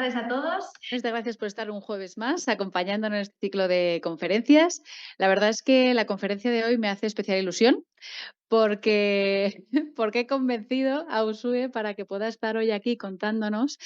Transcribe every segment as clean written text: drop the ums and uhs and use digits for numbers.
tardes a todos. Muchas gracias por estar un jueves más acompañándonos en este ciclo de conferencias. La verdad es que la conferencia de hoy me hace especial ilusión porque, porque he convencido a Usue para que pueda estar hoy aquí contándonos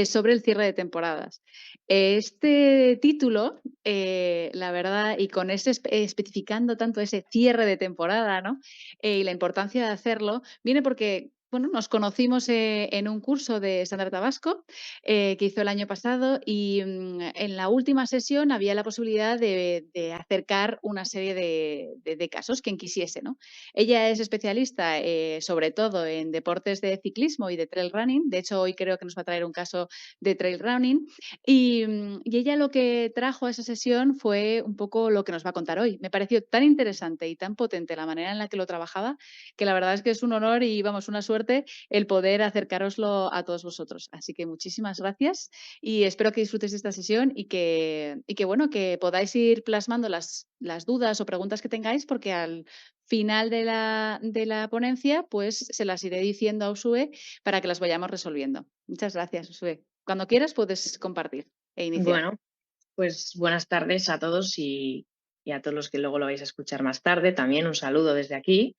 sobre el cierre de temporadas. Este título, la verdad, y con ese especificando tanto ese cierre de temporada, ¿no? Y la importancia de hacerlo, viene porque bueno, nos conocimos en un curso de Sandra Tabasco que hizo el año pasado y en la última sesión había la posibilidad de acercar una serie de casos, quien quisiese, ¿no? Ella es especialista sobre todo en deportes de ciclismo y de trail running. De hecho, hoy creo que nos va a traer un caso de trail running. Y ella lo que trajo a esa sesión fue un poco lo que nos va a contar hoy. Me pareció tan interesante y tan potente la manera en la que lo trabajaba que la verdad es que es un honor y vamos, una suerte el poder acercároslo a todos vosotros. Así que muchísimas gracias y espero que disfrutéis de esta sesión y que bueno, que podáis ir plasmando las dudas o preguntas que tengáis porque al final de la ponencia, pues se las iré diciendo a Usue para que las vayamos resolviendo. Muchas gracias, Usue. Cuando quieras puedes compartir e iniciar. Bueno, pues buenas tardes a todos y a todos los que luego lo vais a escuchar más tarde. También un saludo desde aquí.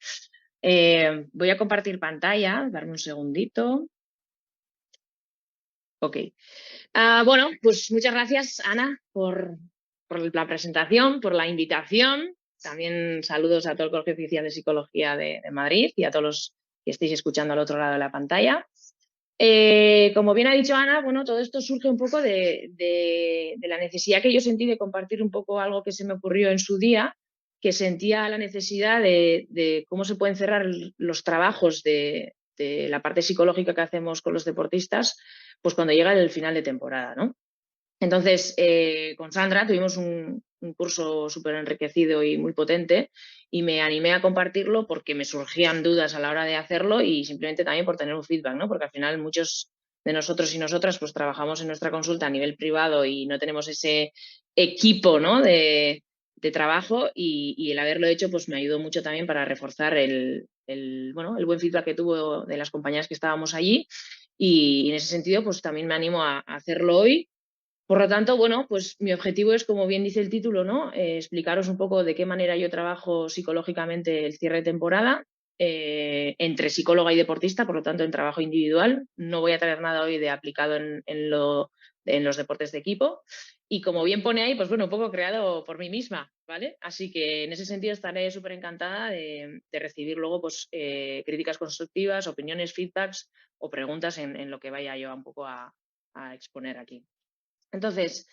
Voy a compartir pantalla, darme un segundito. Ok. Bueno, pues muchas gracias, Ana, por la presentación, por la invitación. También saludos a todo el Colegio Oficial de Psicología de Madrid y a todos los que estéis escuchando al otro lado de la pantalla. Como bien ha dicho Ana, bueno, todo esto surge un poco de la necesidad que yo sentí de compartir un poco algo que se me ocurrió en su día, que sentía la necesidad de cómo se pueden cerrar los trabajos de la parte psicológica que hacemos con los deportistas, pues cuando llega el final de temporada, ¿no? Entonces, con Sandra tuvimos un curso súper enriquecido y muy potente y me animé a compartirlo porque me surgían dudas a la hora de hacerlo y simplemente también por tener un feedback, ¿no? Porque al final muchos de nosotros y nosotras pues trabajamos en nuestra consulta a nivel privado y no tenemos ese equipo, ¿no? de trabajo y el haberlo hecho pues me ayudó mucho también para reforzar bueno, el buen feedback que tuvo de las compañeras que estábamos allí y en ese sentido pues también me animo a hacerlo hoy. Por lo tanto, bueno, pues mi objetivo es, como bien dice el título, ¿no? Explicaros un poco de qué manera yo trabajo psicológicamente el cierre de temporada entre psicóloga y deportista, por lo tanto, en trabajo individual. No voy a traer nada hoy de aplicado en los deportes de equipo. Y como bien pone ahí, pues bueno, un poco creado por mí misma, ¿vale? Así que en ese sentido estaré súper encantada de recibir luego pues, críticas constructivas, opiniones, feedbacks o preguntas en lo que vaya yo un poco a exponer aquí. Entonces,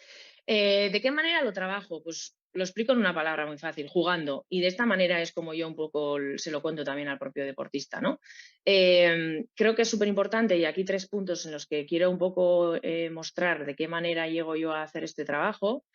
¿de qué manera lo trabajo? Pues lo explico en una palabra muy fácil, jugando. Y de esta manera es como yo un poco se lo cuento también al propio deportista, ¿no? Creo que es súper importante y aquí 3 puntos en los que quiero un poco mostrar de qué manera llego yo a hacer este trabajo.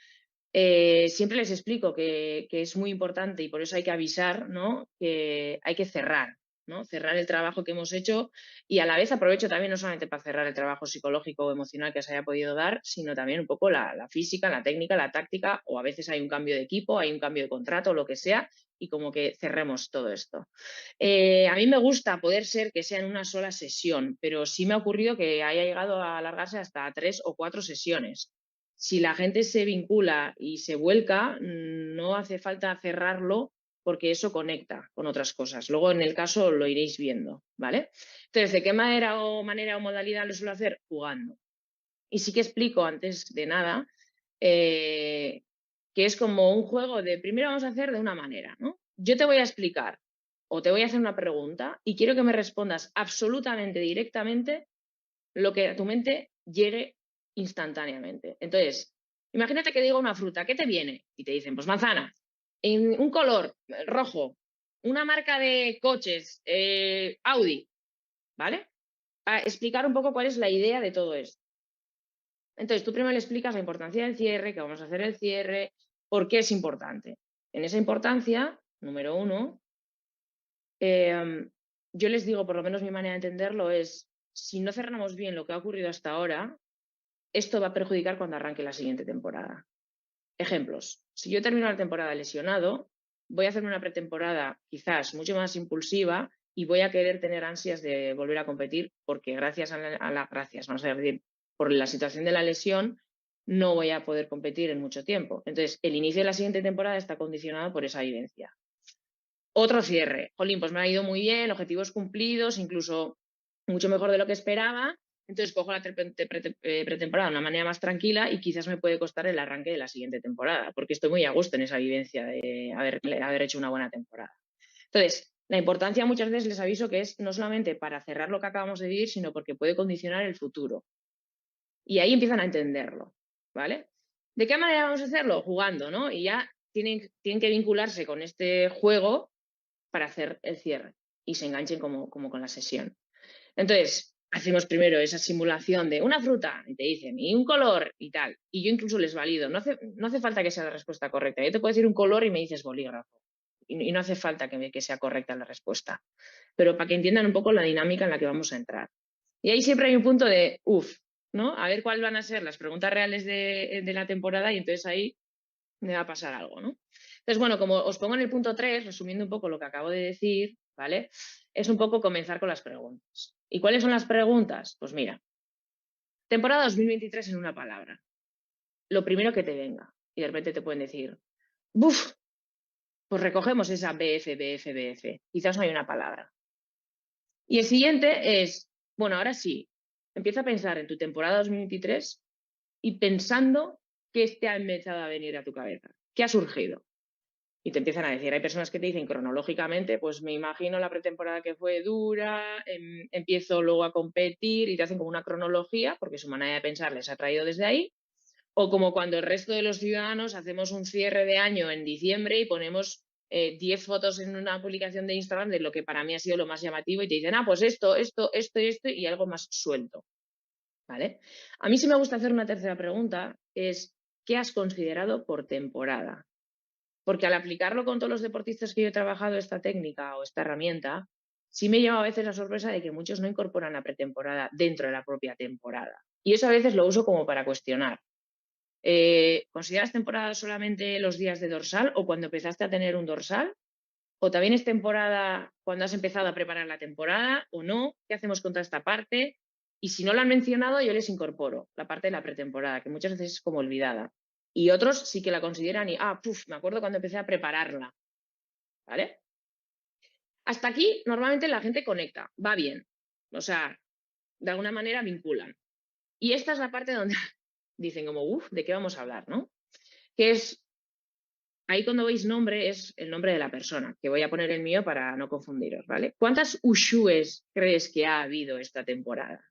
Siempre les explico que es muy importante y por eso hay que avisar, ¿no? Que hay que cerrar, ¿no? Cerrar el trabajo que hemos hecho y a la vez aprovecho también no solamente para cerrar el trabajo psicológico o emocional que se haya podido dar, sino también un poco la física, la técnica, la táctica o a veces hay un cambio de equipo, hay un cambio de contrato, lo que sea y como que cerremos todo esto. A mí me gusta poder ser que sea en una sola sesión, pero sí me ha ocurrido que haya llegado a alargarse hasta 3 o 4 sesiones. Si la gente se vincula y se vuelca, no hace falta cerrarlo porque eso conecta con otras cosas. Luego, en el caso, lo iréis viendo, ¿vale? Entonces, ¿de qué manera o modalidad lo suelo hacer? Jugando. Y sí que explico antes de nada eh, que es como un juego de primero vamos a hacer de una manera, ¿no? Yo te voy a explicar o te voy a hacer una pregunta y quiero que me respondas absolutamente directamente lo que a tu mente llegue instantáneamente. Entonces, imagínate que digo una fruta, ¿qué te viene? Y te dicen, pues manzana, en un color rojo, una marca de coches, Audi, ¿vale? A explicar un poco cuál es la idea de todo esto. Entonces, tú primero le explicas la importancia del cierre, que vamos a hacer el cierre, por qué es importante. En esa importancia, número uno, yo les digo, por lo menos mi manera de entenderlo es, si no cerramos bien lo que ha ocurrido hasta ahora, esto va a perjudicar cuando arranque la siguiente temporada. Ejemplos. Si yo termino la temporada lesionado, voy a hacer una pretemporada quizás mucho más impulsiva y voy a querer tener ansias de volver a competir porque gracias, vamos a decir, por la situación de la lesión, no voy a poder competir en mucho tiempo. Entonces, el inicio de la siguiente temporada está condicionado por esa vivencia. Otro cierre. Jolín, pues me ha ido muy bien, objetivos cumplidos, incluso mucho mejor de lo que esperaba. Entonces cojo la pretemporada de una manera más tranquila y quizás me puede costar el arranque de la siguiente temporada, porque estoy muy a gusto en esa vivencia de haber hecho una buena temporada. Entonces, la importancia muchas veces les aviso que es no solamente para cerrar lo que acabamos de vivir, sino porque puede condicionar el futuro. Y ahí empiezan a entenderlo, ¿vale? ¿De qué manera vamos a hacerlo? Jugando, ¿no? Y ya tienen que vincularse con este juego para hacer el cierre y se enganchen como con la sesión. Entonces, hacemos primero esa simulación de una fruta, y te dicen, y un color, y tal. Y yo incluso les valido. No hace falta que sea la respuesta correcta. Yo te puedo decir un color y me dices bolígrafo. Y no hace falta que sea correcta la respuesta. Pero para que entiendan un poco la dinámica en la que vamos a entrar. Y ahí siempre hay un punto de, ¿no? A ver cuáles van a ser las preguntas reales de la temporada y entonces ahí me va a pasar algo, ¿no? Entonces, bueno, como os pongo en el punto 3, resumiendo un poco lo que acabo de decir, ¿vale? Es un poco comenzar con las preguntas. ¿Y cuáles son las preguntas? Pues mira, temporada 2023 en una palabra. Lo primero que te venga. Y de repente te pueden decir, ¡buf! Pues recogemos esa BF. Quizás no hay una palabra. Y el siguiente es, bueno, ahora sí, empieza a pensar en tu temporada 2023 y pensando qué te ha empezado a venir a tu cabeza. ¿Qué ha surgido? Y te empiezan a decir, hay personas que te dicen cronológicamente, pues me imagino la pretemporada que fue dura, empiezo luego a competir y te hacen como una cronología, porque su manera de pensar les ha traído desde ahí. O como cuando el resto de los ciudadanos hacemos un cierre de año en diciembre y ponemos 10 fotos en una publicación de Instagram de lo que para mí ha sido lo más llamativo y te dicen, pues esto y algo más suelto. ¿Vale? A mí sí me gusta hacer una tercera pregunta, es ¿qué has considerado por temporada? Porque al aplicarlo con todos los deportistas que yo he trabajado esta técnica o esta herramienta, sí me lleva a veces la sorpresa de que muchos no incorporan la pretemporada dentro de la propia temporada. Y eso a veces lo uso como para cuestionar. ¿Consideras temporada solamente los días de dorsal o cuando empezaste a tener un dorsal? ¿O también es temporada cuando has empezado a preparar la temporada o no? ¿Qué hacemos contra esta parte? Y si no lo han mencionado, yo les incorporo la parte de la pretemporada, que muchas veces es como olvidada. Y otros sí que la consideran y, me acuerdo cuando empecé a prepararla. ¿Vale? Hasta aquí, normalmente la gente conecta, va bien. O sea, de alguna manera vinculan. Y esta es la parte donde dicen como, ¿de qué vamos a hablar, no? Que es, ahí cuando veis nombre, es el nombre de la persona, que voy a poner el mío para no confundiros, ¿vale? ¿Cuántas Ushues crees que ha habido esta temporada?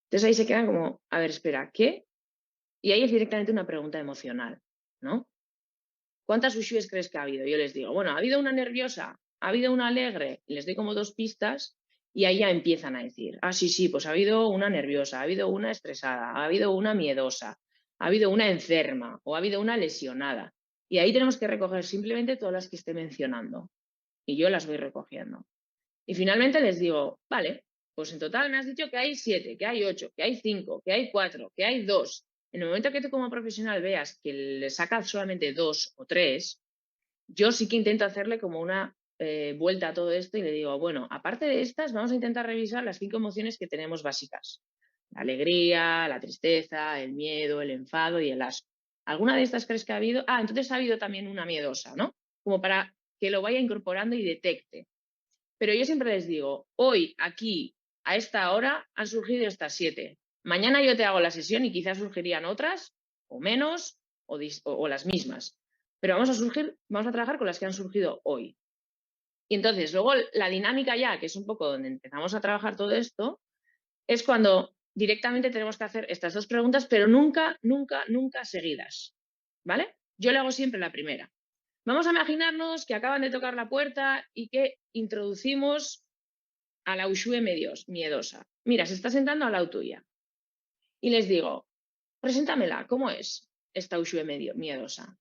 Entonces ahí se quedan como, a ver, espera, ¿qué? Y ahí es directamente una pregunta emocional, ¿no? ¿Cuántas Ushues crees que ha habido? Yo les digo, bueno, ha habido una nerviosa, ha habido una alegre, y les doy como 2 pistas y ahí ya empiezan a decir, sí, pues ha habido una nerviosa, ha habido una estresada, ha habido una miedosa, ha habido una enferma o ha habido una lesionada. Y ahí tenemos que recoger simplemente todas las que esté mencionando. Y yo las voy recogiendo. Y finalmente les digo, vale, pues en total me has dicho que hay 7, que hay 8, que hay 5, que hay 4, que hay 2. En el momento que tú como profesional veas que le sacas solamente 2 o 3, yo sí que intento hacerle como una vuelta a todo esto y le digo, bueno, aparte de estas, vamos a intentar revisar las 5 emociones que tenemos básicas. La alegría, la tristeza, el miedo, el enfado y el asco. ¿Alguna de estas crees que ha habido? Entonces ha habido también una miedosa, ¿no? Como para que lo vaya incorporando y detecte. Pero yo siempre les digo, hoy, aquí, a esta hora, han surgido estas 7. Mañana yo te hago la sesión y quizás surgirían otras, o menos, o las mismas. Pero vamos a trabajar con las que han surgido hoy. Y entonces, luego la dinámica ya, que es un poco donde empezamos a trabajar todo esto, es cuando directamente tenemos que hacer estas 2 preguntas, pero nunca, nunca, nunca seguidas. ¿Vale? Yo le hago siempre la primera. Vamos a imaginarnos que acaban de tocar la puerta y que introducimos a la Ushue miedosa. Mira, se está sentando al lado tuya. Y les digo, preséntamela, ¿cómo es esta Ushue miedosa?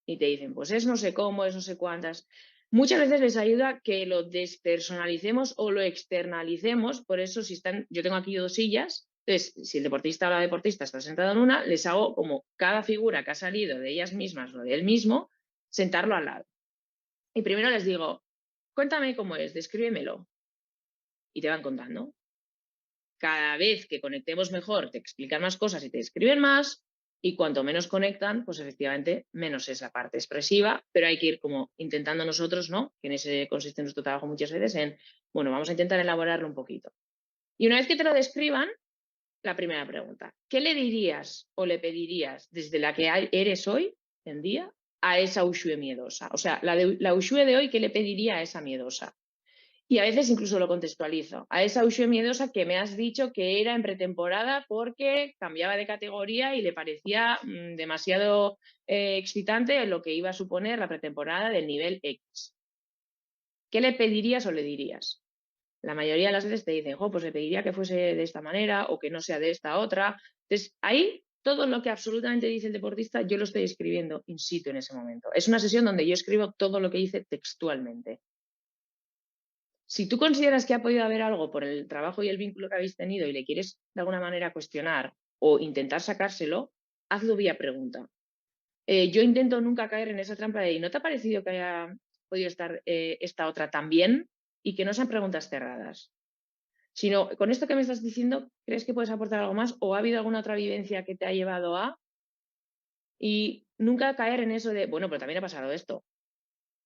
Y te dicen, pues es no sé cómo, es no sé cuántas. Muchas veces les ayuda que lo despersonalicemos o lo externalicemos. Por eso, yo tengo aquí 2 sillas. Entonces, si el deportista o la deportista está sentado en una, les hago como cada figura que ha salido de ellas mismas o de él mismo, sentarlo al lado. Y primero les digo, cuéntame cómo es, descríbemelo. Y te van contando. cada vez que conectemos mejor, te explican más cosas y te escriben más, y cuanto menos conectan, pues efectivamente menos es la parte expresiva, pero hay que ir como intentando nosotros, ¿no? Que en ese consiste nuestro trabajo muchas veces en, bueno, vamos a intentar elaborarlo un poquito. Y una vez que te lo describan, la primera pregunta, ¿qué le dirías o le pedirías desde la que eres hoy en día a esa Ushue miedosa? O sea, la Ushue de hoy, ¿qué le pediría a esa miedosa? Y a veces incluso lo contextualizo. A esa Ushue miedosa que me has dicho que era en pretemporada porque cambiaba de categoría y le parecía demasiado excitante lo que iba a suponer la pretemporada del nivel X. ¿Qué le pedirías o le dirías? La mayoría de las veces te dicen, pues le pediría que fuese de esta manera o que no sea de esta otra. Entonces, ahí todo lo que absolutamente dice el deportista, yo lo estoy escribiendo in situ en ese momento. Es una sesión donde yo escribo todo lo que dice textualmente. Si tú consideras que ha podido haber algo por el trabajo y el vínculo que habéis tenido y le quieres de alguna manera cuestionar o intentar sacárselo, hazlo vía pregunta. Yo intento nunca caer en esa trampa de, ¿no te ha parecido que haya podido estar esta otra también? Y que no sean preguntas cerradas. Sino, con esto que me estás diciendo, ¿crees que puedes aportar algo más? ¿O ha habido alguna otra vivencia que te ha llevado a? Y nunca caer en eso de, bueno, pero también ha pasado esto.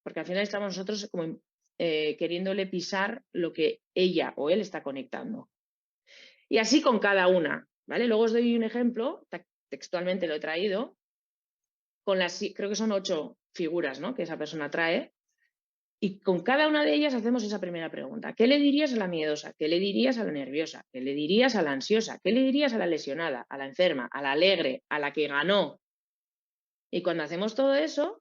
Porque al final estamos nosotros como queriéndole pisar lo que ella o él está conectando. Y así con cada una, ¿vale? Luego os doy un ejemplo, textualmente lo he traído, con creo que son 8 figuras, ¿no? Que esa persona trae. Y con cada una de ellas hacemos esa primera pregunta. ¿Qué le dirías a la miedosa? ¿Qué le dirías a la nerviosa? ¿Qué le dirías a la ansiosa? ¿Qué le dirías a la lesionada, a la enferma, a la alegre, a la que ganó? Y cuando hacemos todo eso,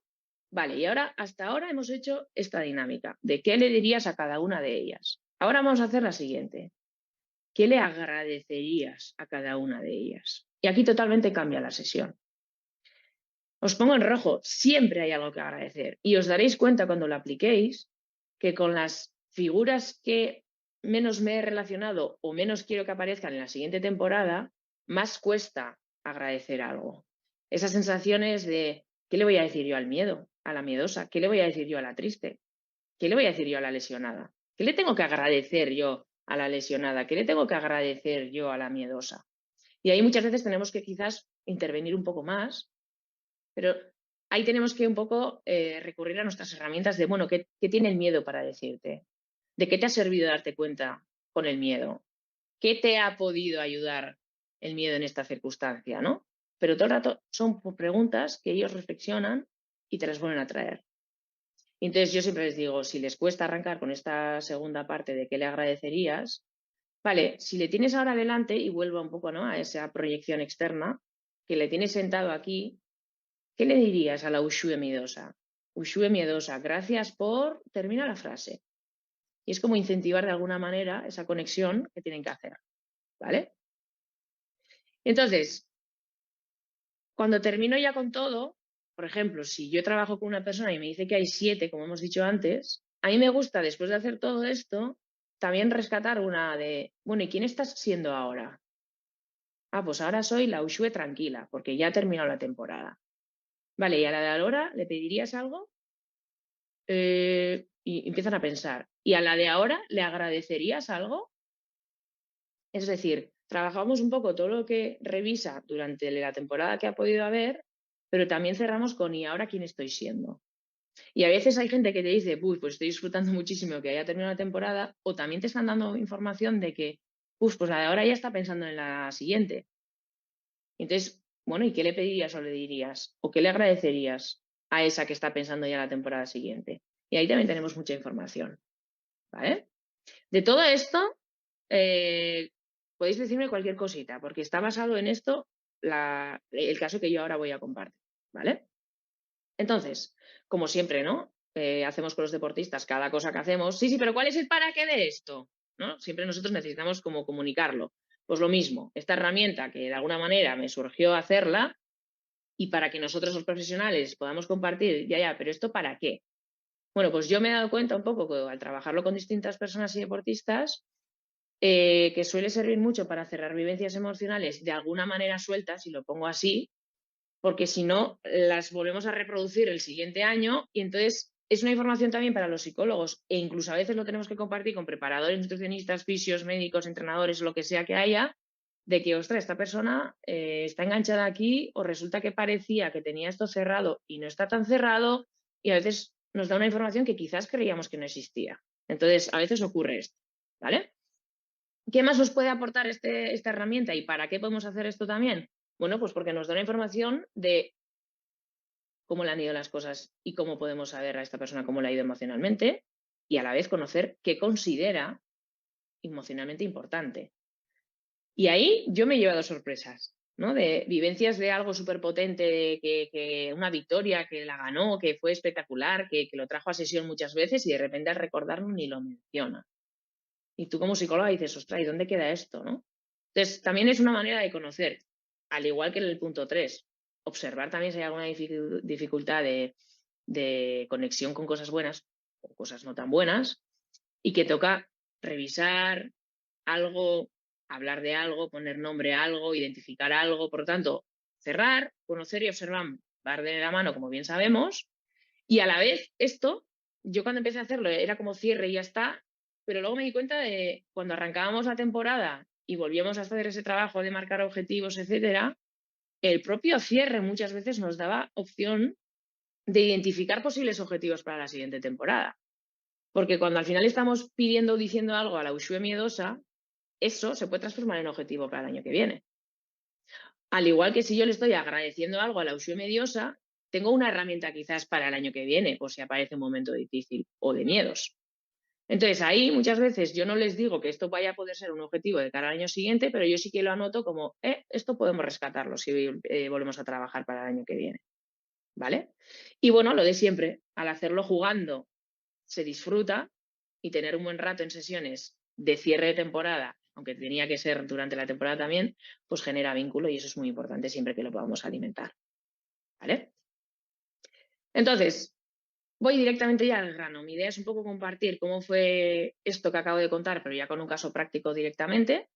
vale, y ahora, hasta ahora hemos hecho esta dinámica de qué le dirías a cada una de ellas. Ahora vamos a hacer la siguiente. ¿Qué le agradecerías a cada una de ellas? Y aquí totalmente cambia la sesión. Os pongo en rojo, siempre hay algo que agradecer. Y os daréis cuenta cuando lo apliquéis que con las figuras que menos me he relacionado o menos quiero que aparezcan en la siguiente temporada, más cuesta agradecer algo. Esas sensaciones de, ¿qué le voy a decir yo al miedo, a la miedosa? ¿Qué le voy a decir yo a la triste? ¿Qué le voy a decir yo a la lesionada? ¿Qué le tengo que agradecer yo a la lesionada? ¿Qué le tengo que agradecer yo a la miedosa? Y ahí muchas veces tenemos que quizás intervenir un poco más, pero ahí tenemos que un poco recurrir a nuestras herramientas de, bueno, ¿qué tiene el miedo para decirte? ¿De qué te ha servido darte cuenta con el miedo? ¿Qué te ha podido ayudar el miedo en esta circunstancia, no? Pero todo el rato son preguntas que ellos reflexionan y te las vuelven a traer. Entonces yo siempre les digo, si les cuesta arrancar con esta segunda parte de qué le agradecerías, vale, si le tienes ahora delante, y vuelvo un poco, ¿no?, a esa proyección externa, que le tienes sentado aquí, ¿qué le dirías a la Ushue miedosa? Ushue miedosa, gracias por... Termina la frase. Y es como incentivar de alguna manera esa conexión que tienen que hacer, ¿vale? Entonces, cuando termino ya con todo, por ejemplo, si yo trabajo con una persona y me dice que hay 7, como hemos dicho antes, a mí me gusta, después de hacer todo esto, también rescatar una de, bueno, ¿y quién estás siendo ahora? Ah, pues ahora soy la Ushue tranquila, porque ya ha terminado la temporada. Vale, ¿y a la de ahora le pedirías algo? Y empiezan a pensar. ¿Y a la de ahora le agradecerías algo? Es decir, trabajamos un poco todo lo que revisa durante la temporada que ha podido haber, pero también cerramos con ¿y ahora quién estoy siendo? Y a veces hay gente que te dice, uy, pues estoy disfrutando muchísimo que haya terminado la temporada, o también te están dando información de que, pues la de ahora ya está pensando en la siguiente. Entonces, bueno, ¿y qué le pedirías o le dirías? ¿O qué le agradecerías a esa que está pensando ya en la temporada siguiente? Y ahí también tenemos mucha información, ¿vale? De todo esto, podéis decirme cualquier cosita, porque está basado en esto el caso que yo ahora voy a compartir, ¿vale? Entonces, como siempre, ¿no? Hacemos con los deportistas cada cosa que hacemos. Sí, pero ¿cuál es el para qué de esto? ¿No? Siempre nosotros necesitamos como comunicarlo. Pues lo mismo, esta herramienta que de alguna manera me surgió hacerla y para que nosotros los profesionales podamos compartir, ya, pero ¿esto para qué? Bueno, pues yo me he dado cuenta un poco que al trabajarlo con distintas personas y deportistas, que suele servir mucho para cerrar vivencias emocionales de alguna manera sueltas, si lo pongo así, porque si no, las volvemos a reproducir el siguiente año y entonces es una información también para los psicólogos e incluso a veces lo tenemos que compartir con preparadores, nutricionistas, fisios, médicos, entrenadores, lo que sea que haya, de que, ostras, esta persona está enganchada aquí o resulta que parecía que tenía esto cerrado y no está tan cerrado y a veces nos da una información que quizás creíamos que no existía. Entonces, a veces ocurre esto, ¿vale? ¿Qué más nos puede aportar esta herramienta y para qué podemos hacer esto también? Bueno, pues porque nos da una información de cómo le han ido las cosas y cómo podemos saber a esta persona cómo le ha ido emocionalmente y a la vez conocer qué considera emocionalmente importante. Y ahí yo me he llevado sorpresas, ¿no? De vivencias de algo súper potente, que una victoria, que la ganó, que fue espectacular, que lo trajo a sesión muchas veces y de repente al recordarlo ni lo menciona. Y tú como psicóloga dices, ostras, ¿y dónde queda esto, no? Entonces, también es una manera de conocer, al igual que en el punto 3, observar también si hay alguna dificultad de conexión con cosas buenas o cosas no tan buenas y que toca revisar algo, hablar de algo, poner nombre a algo, identificar algo. Por lo tanto, cerrar, conocer y observar va de la mano, como bien sabemos, y a la vez esto, yo cuando empecé a hacerlo era como cierre y ya está, pero luego me di cuenta de cuando arrancábamos la temporada y volvíamos a hacer ese trabajo de marcar objetivos, etcétera, el propio cierre muchas veces nos daba opción de identificar posibles objetivos para la siguiente temporada. Porque cuando al final estamos pidiendo o diciendo algo a la Ushue miedosa, eso se puede transformar en objetivo para el año que viene. Al igual que si yo le estoy agradeciendo algo a la Ushue mediosa, tengo una herramienta quizás para el año que viene, por si aparece un momento difícil o de miedos. Entonces ahí muchas veces yo no les digo que esto vaya a poder ser un objetivo de cara al año siguiente, pero yo sí que lo anoto como, esto podemos rescatarlo si volvemos a trabajar para el año que viene. ¿Vale? Y bueno, lo de siempre, al hacerlo jugando se disfruta y tener un buen rato en sesiones de cierre de temporada, aunque tenía que ser durante la temporada también, pues genera vínculo y eso es muy importante siempre que lo podamos alimentar. ¿Vale? Entonces, voy directamente ya al grano. Mi idea es un poco compartir cómo fue esto que acabo de contar, pero ya con un caso práctico directamente.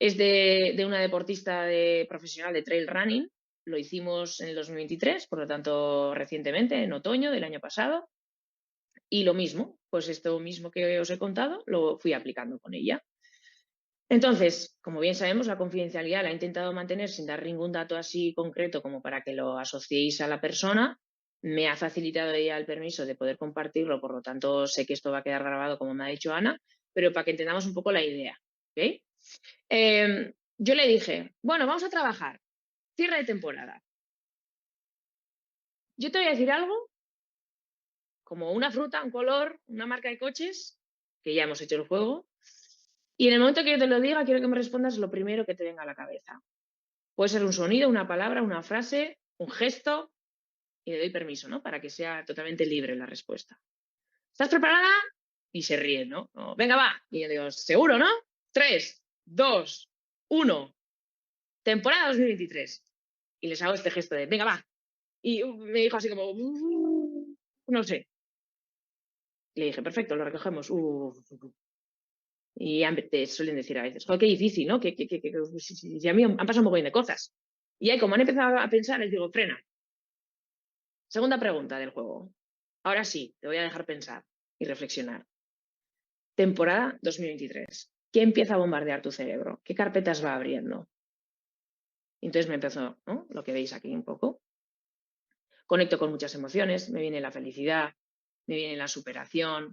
Es de una deportista profesional de trail running. Lo hicimos en el 2023, por lo tanto recientemente, en otoño del año pasado. Y lo mismo, pues esto mismo que os he contado, lo fui aplicando con ella. Entonces, como bien sabemos, la confidencialidad la he intentado mantener sin dar ningún dato así concreto como para que lo asociéis a la persona. Me ha facilitado ella el permiso de poder compartirlo, por lo tanto sé que esto va a quedar grabado como me ha dicho Ana, pero para que entendamos un poco la idea. ¿Okay? Yo le dije, bueno, vamos a trabajar, cierre de temporada. Yo te voy a decir algo como una fruta, un color, una marca de coches, que ya hemos hecho el juego, y en el momento que yo te lo diga, quiero que me respondas lo primero que te venga a la cabeza. Puede ser un sonido, una palabra, una frase, un gesto, y le doy permiso, ¿no? Para que sea totalmente libre la respuesta. ¿Estás preparada? Y se ríe, ¿no? Venga, va. Y yo digo, seguro, ¿no? 3, 2, 1. Temporada 2023. Y les hago este gesto de, venga, va. Y me dijo así como, no sé. Le dije, perfecto, lo recogemos. Y te suelen decir a veces, joder, qué difícil, ¿no? Si a mí han pasado un montón de cosas. Y ahí, como han empezado a pensar, les digo, frena. Segunda pregunta del juego. Ahora sí, te voy a dejar pensar y reflexionar. Temporada 2023. ¿Qué empieza a bombardear tu cerebro? ¿Qué carpetas va abriendo? Y entonces me empezó, ¿no? Lo que veis aquí un poco. Conecto con muchas emociones, me viene la felicidad, me viene la superación,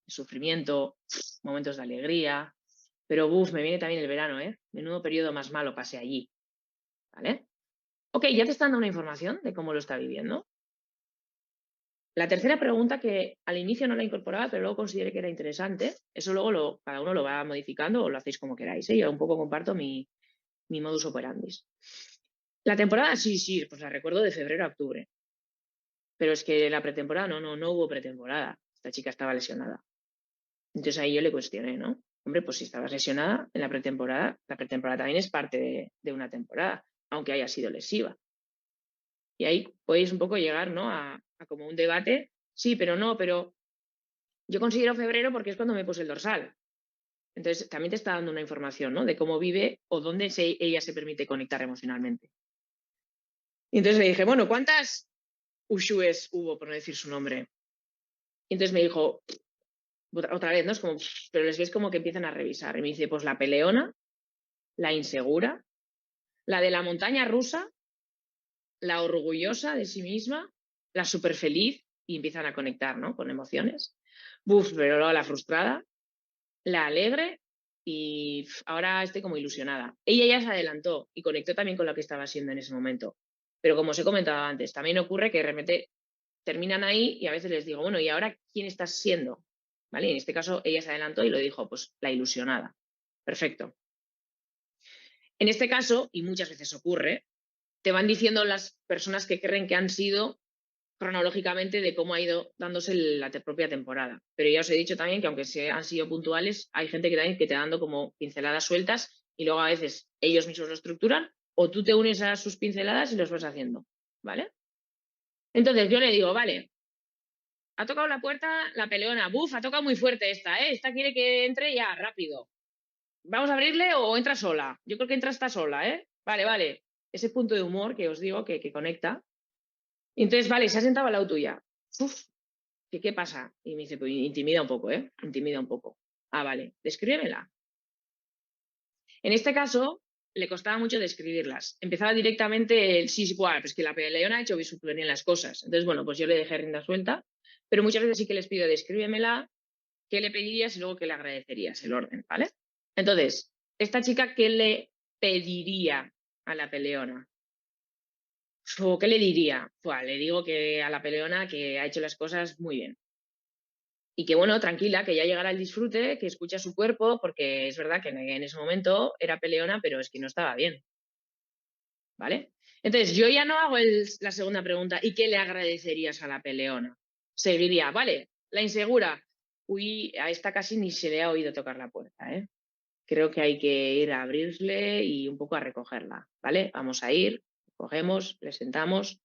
el sufrimiento, momentos de alegría, pero me viene también el verano, ¿eh? Menudo periodo más malo pasé allí, ¿vale? Ok, ya te están dando una información de cómo lo está viviendo. La tercera pregunta, que al inicio no la incorporaba, pero luego consideré que era interesante, eso luego cada uno lo va modificando o lo hacéis como queráis, ¿eh? Yo un poco comparto mi modus operandi. La temporada, sí, pues la recuerdo de febrero a octubre. Pero es que la pretemporada no hubo pretemporada. Esta chica estaba lesionada. Entonces ahí yo le cuestioné, ¿no? Hombre, pues si estabas lesionada en la pretemporada también es parte de una temporada, aunque haya sido lesiva. Y ahí podéis un poco llegar, ¿no? A como un debate. Sí, pero no, pero yo considero febrero porque es cuando me puse el dorsal. Entonces también te está dando una información, ¿no? De cómo vive o dónde ella se permite conectar emocionalmente. Y entonces le dije, bueno, ¿cuántas Ushues hubo, por no decir su nombre? Y entonces me dijo, otra vez, ¿no? Es como, pero les ves como que empiezan a revisar. Y me dice, pues la peleona, la insegura, la de la montaña rusa, la orgullosa de sí misma, la súper feliz, y empiezan a conectar, ¿no? Con emociones. Buf, pero luego la frustrada, la alegre y ahora estoy como ilusionada. Ella ya se adelantó y conectó también con lo que estaba siendo en ese momento. Pero como os he comentado antes, también ocurre que de repente terminan ahí y a veces les digo, bueno, ¿y ahora quién estás siendo? ¿Vale? Y en este caso ella se adelantó y lo dijo, pues la ilusionada. Perfecto. En este caso, y muchas veces ocurre, te van diciendo las personas que creen que han sido cronológicamente de cómo ha ido dándose la propia temporada. Pero ya os he dicho también que aunque han sido puntuales, hay gente que también que te va dando como pinceladas sueltas y luego a veces ellos mismos lo estructuran o tú te unes a sus pinceladas y los vas haciendo, ¿vale? Entonces yo le digo, vale, ha tocado la puerta la peleona, buf, ha tocado muy fuerte esta, ¿eh? Esta quiere que entre ya, rápido. ¿Vamos a abrirle o entra sola? Yo creo que entra esta sola, ¿eh? Vale, vale. Ese punto de humor que os digo que conecta. Y entonces, vale, se ha sentado al lado tuya. Uf, ¿qué pasa? Y me dice, pues intimida un poco, ¿eh? Intimida un poco. Ah, vale, descríbemela. En este caso, le costaba mucho describirlas. Empezaba directamente el sí, igual, pues que la peleona ha hecho súper bien las cosas. Entonces, bueno, pues yo le dejé rienda suelta, pero muchas veces sí que les pido, descríbemela, qué le pedirías y luego qué le agradecerías, el orden, ¿vale? Entonces, esta chica, ¿qué le pediría a la peleona? ¿O qué le diría? Pues le digo que a la peleona que ha hecho las cosas muy bien. Y que bueno, tranquila, que ya llegará el disfrute, que escucha su cuerpo, porque es verdad que en ese momento era peleona, pero es que no estaba bien, ¿vale? Entonces, yo ya no hago la segunda pregunta, ¿y qué le agradecerías a la peleona? Seguiría, vale, la insegura. Uy, a esta casi ni se le ha oído tocar la puerta, ¿eh? Creo que hay que ir a abrirle y un poco a recogerla, ¿vale? Vamos a ir, cogemos, le sentamos.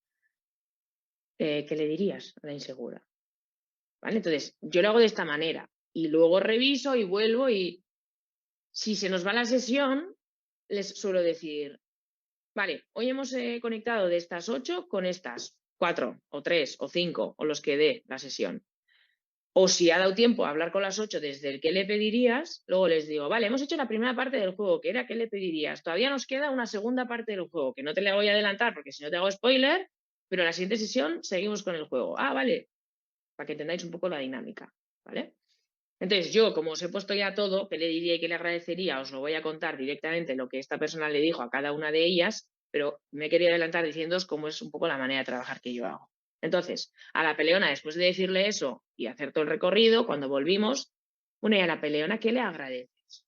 ¿Qué le dirías a la insegura? ¿Vale? Entonces, yo lo hago de esta manera y luego reviso y vuelvo y si se nos va la sesión, les suelo decir, vale, hoy hemos conectado de estas 8 con estas 4 o 3 o 5 o los que dé la sesión. O si ha dado tiempo a hablar con las 8 desde el que le pedirías, luego les digo, vale, hemos hecho la primera parte del juego, que era qué le pedirías. Todavía nos queda una segunda parte del juego, que no te la voy a adelantar porque si no te hago spoiler, pero en la siguiente sesión seguimos con el juego. Ah, vale, para que entendáis un poco la dinámica, ¿vale? Entonces, yo, como os he puesto ya todo, qué le diría y qué le agradecería, os lo voy a contar directamente lo que esta persona le dijo a cada una de ellas, pero me he querido adelantar diciéndoos cómo es un poco la manera de trabajar que yo hago. Entonces, a la peleona, después de decirle eso y hacer todo el recorrido, cuando volvimos, bueno, y a la peleona, ¿qué le agradeces?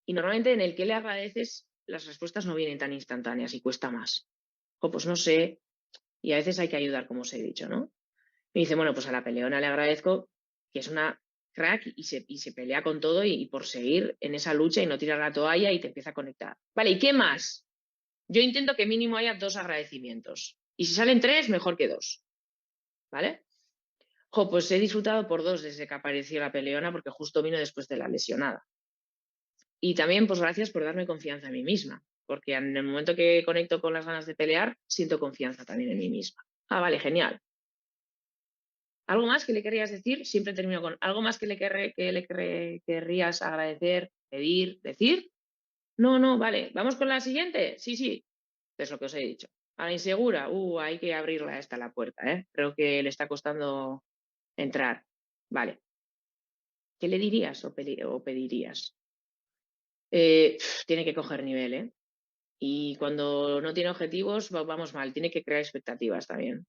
Y normalmente en el que le agradeces, las respuestas no vienen tan instantáneas y cuesta más. O pues no sé, y a veces hay que ayudar, como os he dicho, ¿no? Me dice, bueno, pues a la peleona le agradezco que es una crack y se pelea con todo y por seguir en esa lucha y no tirar la toalla y te empieza a conectar. Vale, ¿y qué más? Yo intento que mínimo haya 2 agradecimientos. Y si salen 3, mejor que 2. ¿Vale? Jo, pues he disfrutado por 2 desde que apareció la peleona porque justo vino después de la lesionada. Y también, pues gracias por darme confianza en mí misma, porque en el momento que conecto con las ganas de pelear, siento confianza también en mí misma. Ah, vale, genial. ¿Algo más que le querrías decir? Siempre termino con algo más que querrías agradecer, pedir, decir. No, no, vale. ¿Vamos con la siguiente? Sí, sí. Es lo que os he dicho. A la insegura, hay que abrirla esta la puerta, ¿eh? Creo que le está costando entrar. Vale. ¿Qué le dirías o pedirías? Tiene que coger nivel, ¿eh? Y cuando no tiene objetivos, vamos mal. Tiene que crear expectativas también.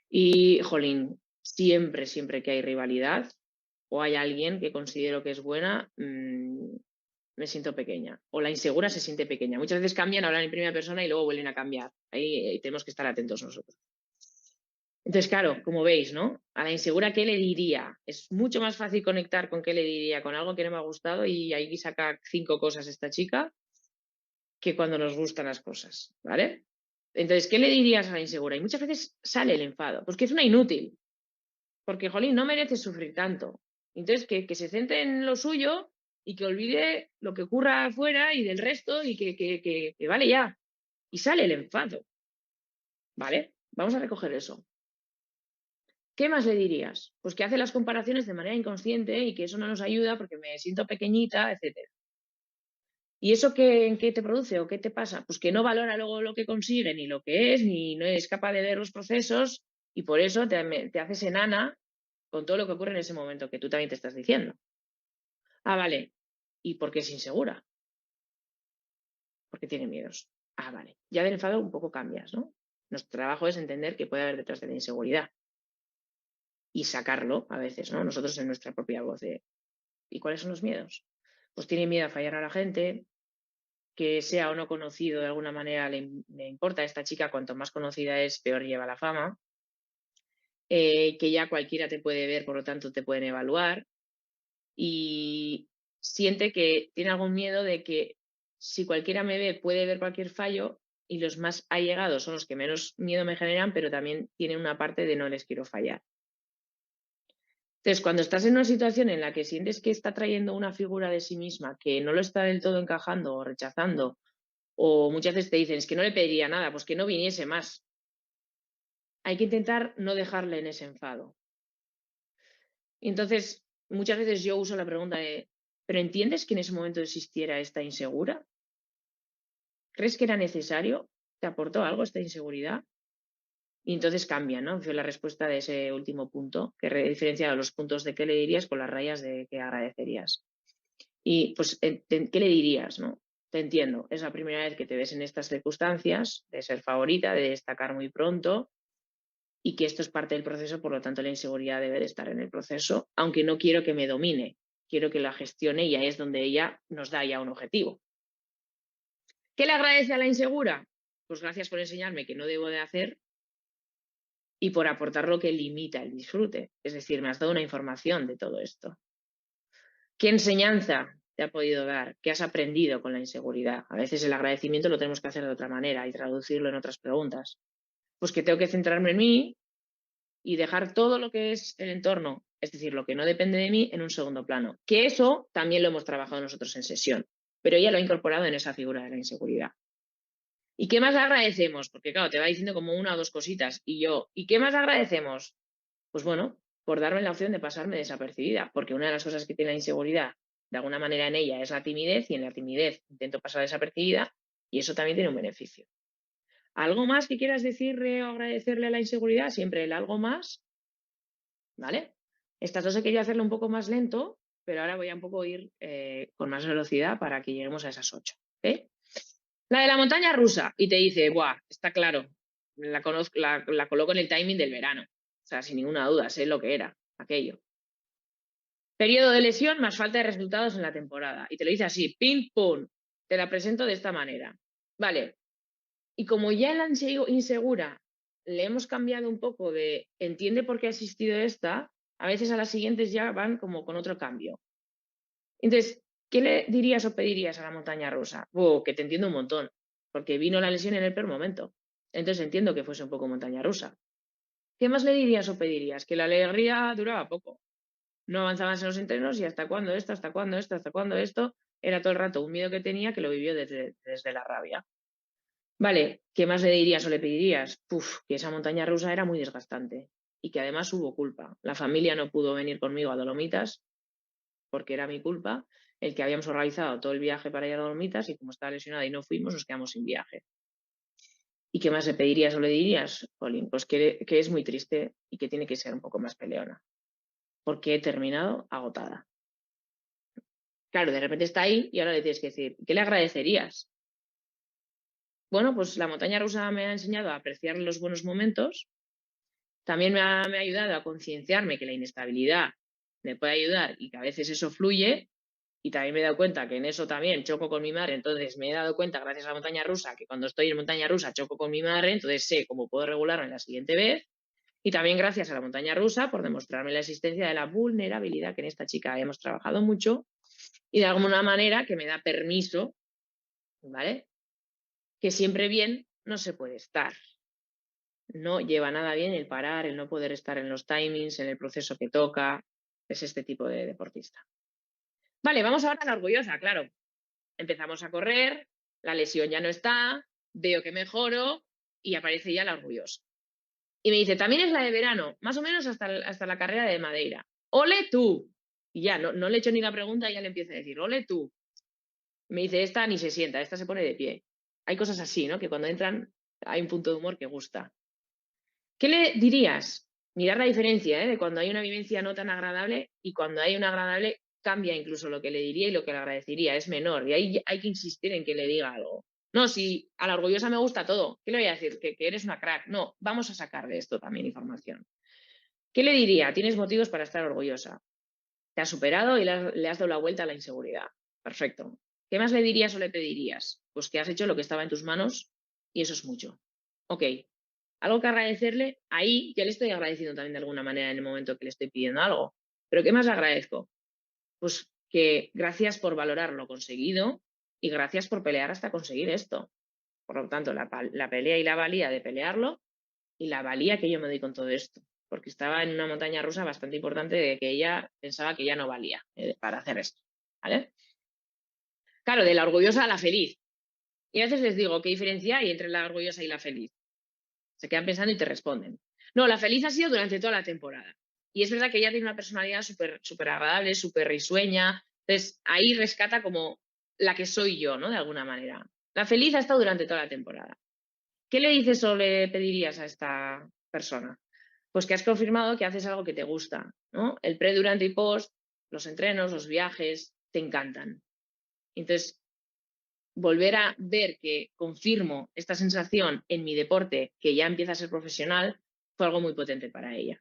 Y, jolín, siempre, siempre que hay rivalidad o hay alguien que considero que es buena, me siento pequeña. O la insegura se siente pequeña. Muchas veces cambian, hablan en primera persona y luego vuelven a cambiar. Ahí tenemos que estar atentos nosotros. Entonces, claro, como veis, ¿no? A la insegura, ¿qué le diría? Es mucho más fácil conectar con qué le diría, con algo que no me ha gustado y ahí saca 5 cosas esta chica que cuando nos gustan las cosas, ¿vale? Entonces, ¿qué le dirías a la insegura? Y muchas veces sale el enfado, porque es una inútil. Porque, jolín, no merece sufrir tanto. Entonces, que se centre en lo suyo y que olvide lo que ocurra afuera y del resto y que vale ya. Y sale el enfado. ¿Vale? Vamos a recoger eso. ¿Qué más le dirías? Pues que hace las comparaciones de manera inconsciente y que eso no nos ayuda porque me siento pequeñita, etcétera. ¿Y eso qué te produce o qué te pasa? Pues que no valora luego lo que consigue, ni lo que es, ni no es capaz de ver los procesos y por eso te haces enana con todo lo que ocurre en ese momento que tú también te estás diciendo. Ah, vale. ¿Y por qué es insegura? Porque tiene miedos. Ah, vale. Ya del enfado un poco cambias, ¿no? Nuestro trabajo es entender qué puede haber detrás de la inseguridad y sacarlo a veces, ¿no? Nosotros en nuestra propia voz de ¿y cuáles son los miedos? Pues tiene miedo a fallar a la gente, que sea o no conocido de alguna manera le importa a esta chica, cuanto más conocida es, peor lleva la fama, que ya cualquiera te puede ver, por lo tanto te pueden evaluar y siente que tiene algún miedo de que si cualquiera me ve puede ver cualquier fallo y los más allegados son los que menos miedo me generan, pero también tienen una parte de no les quiero fallar. Entonces, cuando estás en una situación en la que sientes que está trayendo una figura de sí misma que no lo está del todo encajando o rechazando, o muchas veces te dicen, es que no le pediría nada, pues que no viniese más. Hay que intentar no dejarle en ese enfado. Y entonces, muchas veces yo uso la pregunta de, ¿pero entiendes que en ese momento existiera esta insegura? ¿Crees que era necesario? ¿Te aportó algo esta inseguridad? Y entonces cambia, ¿no? Fue la respuesta de ese último punto, que diferencia los puntos de qué le dirías con las rayas de qué agradecerías. Y pues, ¿qué le dirías, no? Te entiendo, es la primera vez que te ves en estas circunstancias, de ser favorita, de destacar muy pronto, y que esto es parte del proceso, por lo tanto la inseguridad debe de estar en el proceso, aunque no quiero que me domine, quiero que la gestione y ahí es donde ella nos da ya un objetivo. ¿Qué le agradece a la insegura? Pues gracias por enseñarme que no debo de hacer y por aportar lo que limita el disfrute. Es decir, me has dado una información de todo esto. ¿Qué enseñanza te ha podido dar? ¿Qué has aprendido con la inseguridad? A veces el agradecimiento lo tenemos que hacer de otra manera y traducirlo en otras preguntas. Pues que tengo que centrarme en mí y dejar todo lo que es el entorno, es decir, lo que no depende de mí, en un segundo plano. Que eso también lo hemos trabajado nosotros en sesión, pero ella lo ha incorporado en esa figura de la inseguridad. ¿Y qué más agradecemos? Porque claro, te va diciendo como una o dos cositas y yo, ¿y qué más agradecemos? Pues bueno, por darme la opción de pasarme desapercibida, porque una de las cosas que tiene la inseguridad de alguna manera en ella es la timidez y en la timidez intento pasar desapercibida y eso también tiene un beneficio. ¿Algo más que quieras decirle o agradecerle a la inseguridad? Siempre el algo más, ¿vale? Estas dos he querido hacerlo un poco más lento, pero ahora voy a un poco ir con más velocidad para que lleguemos a esas 8. ¿Eh? La de la montaña rusa y te dice, ¡buah! Está claro, la, conozco, la coloco en el timing del verano. O sea, sin ninguna duda, sé lo que era aquello. Periodo de lesión más falta de resultados en la temporada. Y te lo dice así, pim, pum. Te la presento de esta manera. Vale. Y como ya en la insegura le hemos cambiado un poco de entiende por qué ha existido esta, a veces a las siguientes ya van como con otro cambio. Entonces, ¿qué le dirías o pedirías a la montaña rusa? Que te entiendo un montón, porque vino la lesión en el peor momento. Entonces entiendo que fuese un poco montaña rusa. ¿Qué más le dirías o pedirías? Que la alegría duraba poco. No avanzabas en los entrenos y hasta cuándo esto, hasta cuándo esto, hasta cuándo esto. Era todo el rato un miedo que tenía que lo vivió desde la rabia. Vale, ¿qué más le dirías o le pedirías? Que esa montaña rusa era muy desgastante y que además hubo culpa. La familia no pudo venir conmigo a Dolomitas porque era mi culpa el que habíamos organizado todo el viaje para ir a Dolomitas y como estaba lesionada y no fuimos, nos quedamos sin viaje. ¿Y qué más le pedirías o le dirías, Colin? Pues que es muy triste y que tiene que ser un poco más peleona porque he terminado agotada. Claro, de repente está ahí y ahora le tienes que decir, ¿qué le agradecerías? Bueno, pues la montaña rusa me ha enseñado a apreciar los buenos momentos. También me ha ayudado a concienciarme que la inestabilidad me puede ayudar y que a veces eso fluye. Y también me he dado cuenta que en eso también choco con mi madre. Entonces me he dado cuenta, gracias a la montaña rusa, que cuando estoy en montaña rusa choco con mi madre. Entonces sé cómo puedo regularme la siguiente vez. Y también gracias a la montaña rusa por demostrarme la existencia de la vulnerabilidad que en esta chica hemos trabajado mucho y de alguna manera que me da permiso, ¿vale? Que siempre bien no se puede estar. No lleva nada bien el parar, el no poder estar en los timings, en el proceso que toca. Es este tipo de deportista. Vale, vamos ahora a la orgullosa, claro. Empezamos a correr, la lesión ya no está, veo que mejoro y aparece ya la orgullosa. Y me dice, también es la de verano, más o menos hasta la carrera de Madeira. ¡Ole tú! Y ya, no le he hecho ni la pregunta, ya le empiezo a decir, ¡ole tú! Me dice, esta ni se sienta, esta se pone de pie. Hay cosas así, ¿no? Que cuando entran hay un punto de humor que gusta. ¿Qué le dirías? Mirar la diferencia, de cuando hay una vivencia no tan agradable y cuando hay una agradable cambia incluso lo que le diría y lo que le agradecería, es menor. Y ahí hay que insistir en que le diga algo. No, si a la orgullosa me gusta todo, ¿qué le voy a decir? Que eres una crack. No, vamos a sacar de esto también información. ¿Qué le diría? Tienes motivos para estar orgullosa. Te has superado y le has dado la vuelta a la inseguridad. Perfecto. ¿Qué más le dirías o le pedirías? Pues que has hecho lo que estaba en tus manos y eso es mucho. Ok. Algo que agradecerle, ahí ya le estoy agradeciendo también de alguna manera en el momento que le estoy pidiendo algo. Pero ¿qué más le agradezco? Pues que gracias por valorar lo conseguido y gracias por pelear hasta conseguir esto. Por lo tanto, la pelea y la valía de pelearlo y la valía que yo me doy con todo esto. Porque estaba en una montaña rusa bastante importante de que ella pensaba que ya no valía para hacer esto. ¿Vale? Claro, de la orgullosa a la feliz. Y a veces les digo, ¿qué diferencia hay entre la orgullosa y la feliz? Se quedan pensando y te responden. No, la feliz ha sido durante toda la temporada. Y es verdad que ella tiene una personalidad súper agradable, súper risueña. Entonces, ahí rescata como la que soy yo, ¿no? De alguna manera. La feliz ha estado durante toda la temporada. ¿Qué le dices o le pedirías a esta persona? Pues que has confirmado que haces algo que te gusta, ¿no? El pre, durante y post, los entrenos, los viajes, te encantan. Entonces, volver a ver que confirmo esta sensación en mi deporte, que ya empieza a ser profesional, fue algo muy potente para ella.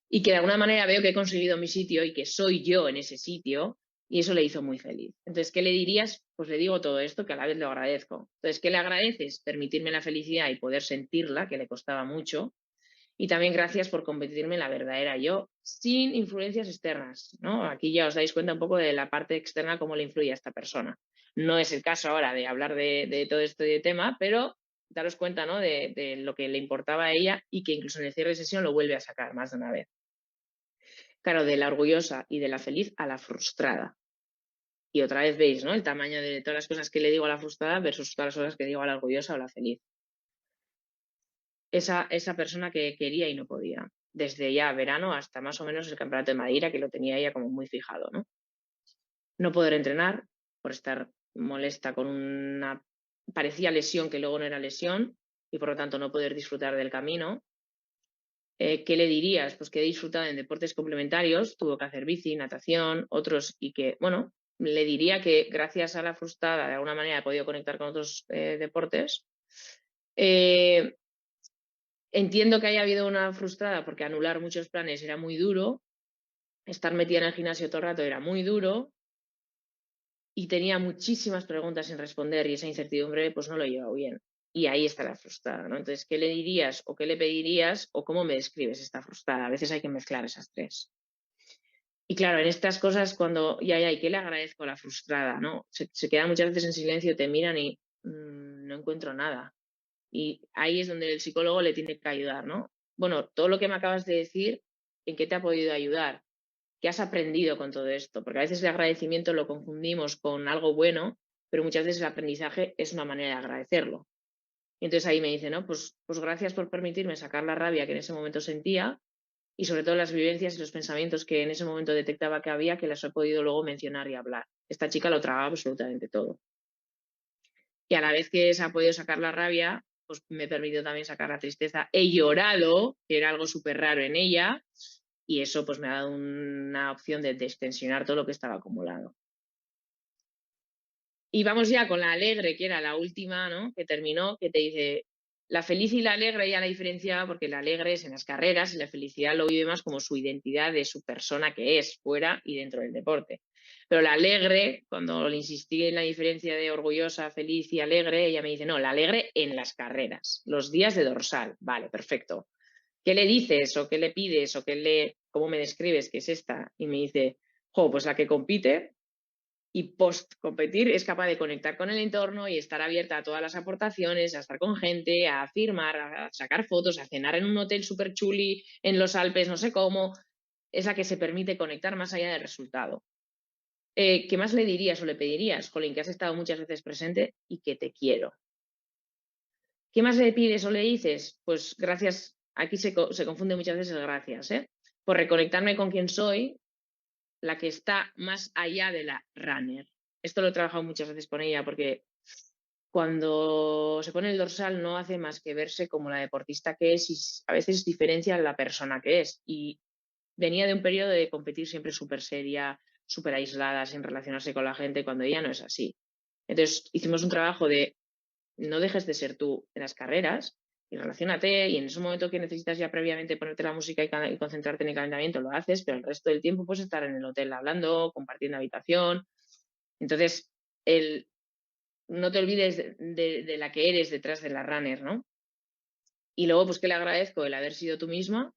Y que de alguna manera veo que he conseguido mi sitio y que soy yo en ese sitio, y eso le hizo muy feliz. Entonces, ¿qué le dirías? Pues le digo todo esto, que a la vez lo agradezco. Entonces, ¿qué le agradeces? Permitirme la felicidad y poder sentirla, que le costaba mucho. Y también gracias por convertirme en la verdadera yo, sin influencias externas, ¿no? Aquí ya os dais cuenta un poco de la parte externa, cómo le influye a esta persona. No es el caso ahora de hablar de todo este tema, pero daros cuenta, ¿no? De lo que le importaba a ella y que incluso en el cierre de sesión lo vuelve a sacar más de una vez. Claro, de la orgullosa y de la feliz a la frustrada. Y otra vez veis, ¿no? El tamaño de todas las cosas que le digo a la frustrada versus todas las cosas que digo a la orgullosa o la feliz. Esa persona que quería y no podía. Desde ya verano hasta más o menos el campeonato de Madeira, que lo tenía ella como muy fijado, ¿no? No poder entrenar por estar molesta con una parecía lesión que luego no era lesión y por lo tanto no poder disfrutar del camino. ¿Qué le dirías? Pues que he disfrutado en deportes complementarios, tuvo que hacer bici, natación, otros y que, bueno, le diría que gracias a la frustrada de alguna manera he podido conectar con otros deportes. Entiendo que haya habido una frustrada porque anular muchos planes era muy duro, estar metida en el gimnasio todo el rato era muy duro y tenía muchísimas preguntas sin responder y esa incertidumbre pues no lo llevaba bien. Y ahí está la frustrada, ¿no? Entonces, ¿qué le dirías o qué le pedirías o cómo me describes esta frustrada? A veces hay que mezclar esas tres. Y claro, en estas cosas cuando ya, ¿y qué le agradezco a la frustrada, no? Se quedan muchas veces en silencio, te miran y no encuentro nada. Y ahí es donde el psicólogo le tiene que ayudar, ¿no? Bueno, todo lo que me acabas de decir, ¿en qué te ha podido ayudar? ¿Qué has aprendido con todo esto? Porque a veces el agradecimiento lo confundimos con algo bueno, pero muchas veces el aprendizaje es una manera de agradecerlo. Y entonces ahí me dice, ¿no? Pues gracias por permitirme sacar la rabia que en ese momento sentía y sobre todo las vivencias y los pensamientos que en ese momento detectaba que había, que las he podido luego mencionar y hablar. Esta chica lo tragaba absolutamente todo. Y a la vez que se ha podido sacar la rabia, pues me he permitido también sacar la tristeza. He llorado, que era algo súper raro en ella, y eso pues me ha dado una opción de destensionar todo lo que estaba acumulado. Y vamos ya con la alegre, que era la última, ¿no? Que terminó, que te dice, la feliz y la alegre ya la diferenciaba porque la alegre es en las carreras y la felicidad lo vive más como su identidad de su persona que es, fuera y dentro del deporte. Pero la alegre, cuando le insistí en la diferencia de orgullosa, feliz y alegre, ella me dice, no, la alegre en las carreras, los días de dorsal. Vale, perfecto. ¿Qué le dices o qué le pides o cómo me describes que es esta? Y me dice, pues la que compite y post competir es capaz de conectar con el entorno y estar abierta a todas las aportaciones, a estar con gente, a firmar, a sacar fotos, a cenar en un hotel súper chuli en los Alpes, no sé cómo. Es la que se permite conectar más allá del resultado. ¿Qué más le dirías o le pedirías? Jolín, que has estado muchas veces presente y que te quiero. ¿Qué más le pides o le dices? Pues gracias aquí se confunde muchas veces el gracias, ¿eh? Por reconectarme con quien soy, la que está más allá de la runner. Esto lo he trabajado muchas veces con ella porque cuando se pone el dorsal no hace más que verse como la deportista que es y a veces diferencia la persona que es. Y venía de un periodo de competir siempre súper seria, súper aislada, sin relacionarse con la gente, cuando ella no es así. Entonces hicimos un trabajo de no dejes de ser tú en las carreras y relaciónate, y en ese momento que necesitas ya previamente ponerte la música y concentrarte en el calentamiento, lo haces, pero el resto del tiempo puedes estar en el hotel hablando, compartiendo habitación. Entonces, no te olvides de la que eres detrás de la runner, ¿no? Y luego, pues que le agradezco el haber sido tú misma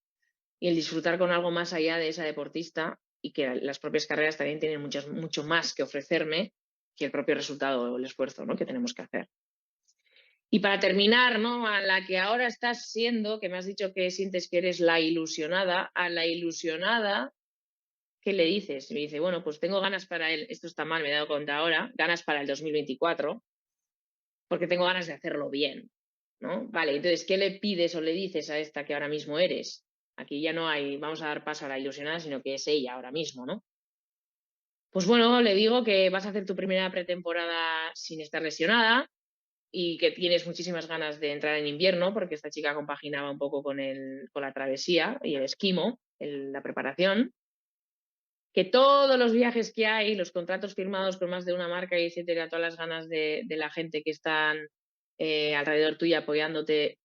y el disfrutar con algo más allá de esa deportista, y que las propias carreras también tienen mucho más que ofrecerme que el propio resultado o el esfuerzo, ¿no?, que tenemos que hacer. Y para terminar, ¿no?, a la que ahora estás siendo, que me has dicho que sientes que eres la ilusionada, a la ilusionada, ¿qué le dices? Y me dice, bueno, pues tengo ganas para esto está mal, me he dado cuenta ahora, ganas para el 2024, porque tengo ganas de hacerlo bien, ¿no? Vale, entonces, ¿qué le pides o le dices a esta que ahora mismo eres? Aquí ya no hay, vamos a dar paso a la ilusionada, sino que es ella ahora mismo, ¿no? Pues bueno, le digo que vas a hacer tu primera pretemporada sin estar lesionada y que tienes muchísimas ganas de entrar en invierno, porque esta chica compaginaba un poco con la travesía y el esquimo, la preparación, que todos los viajes que hay, los contratos firmados con más de una marca, y etcétera, todas las ganas de la gente que están alrededor tuya apoyándote,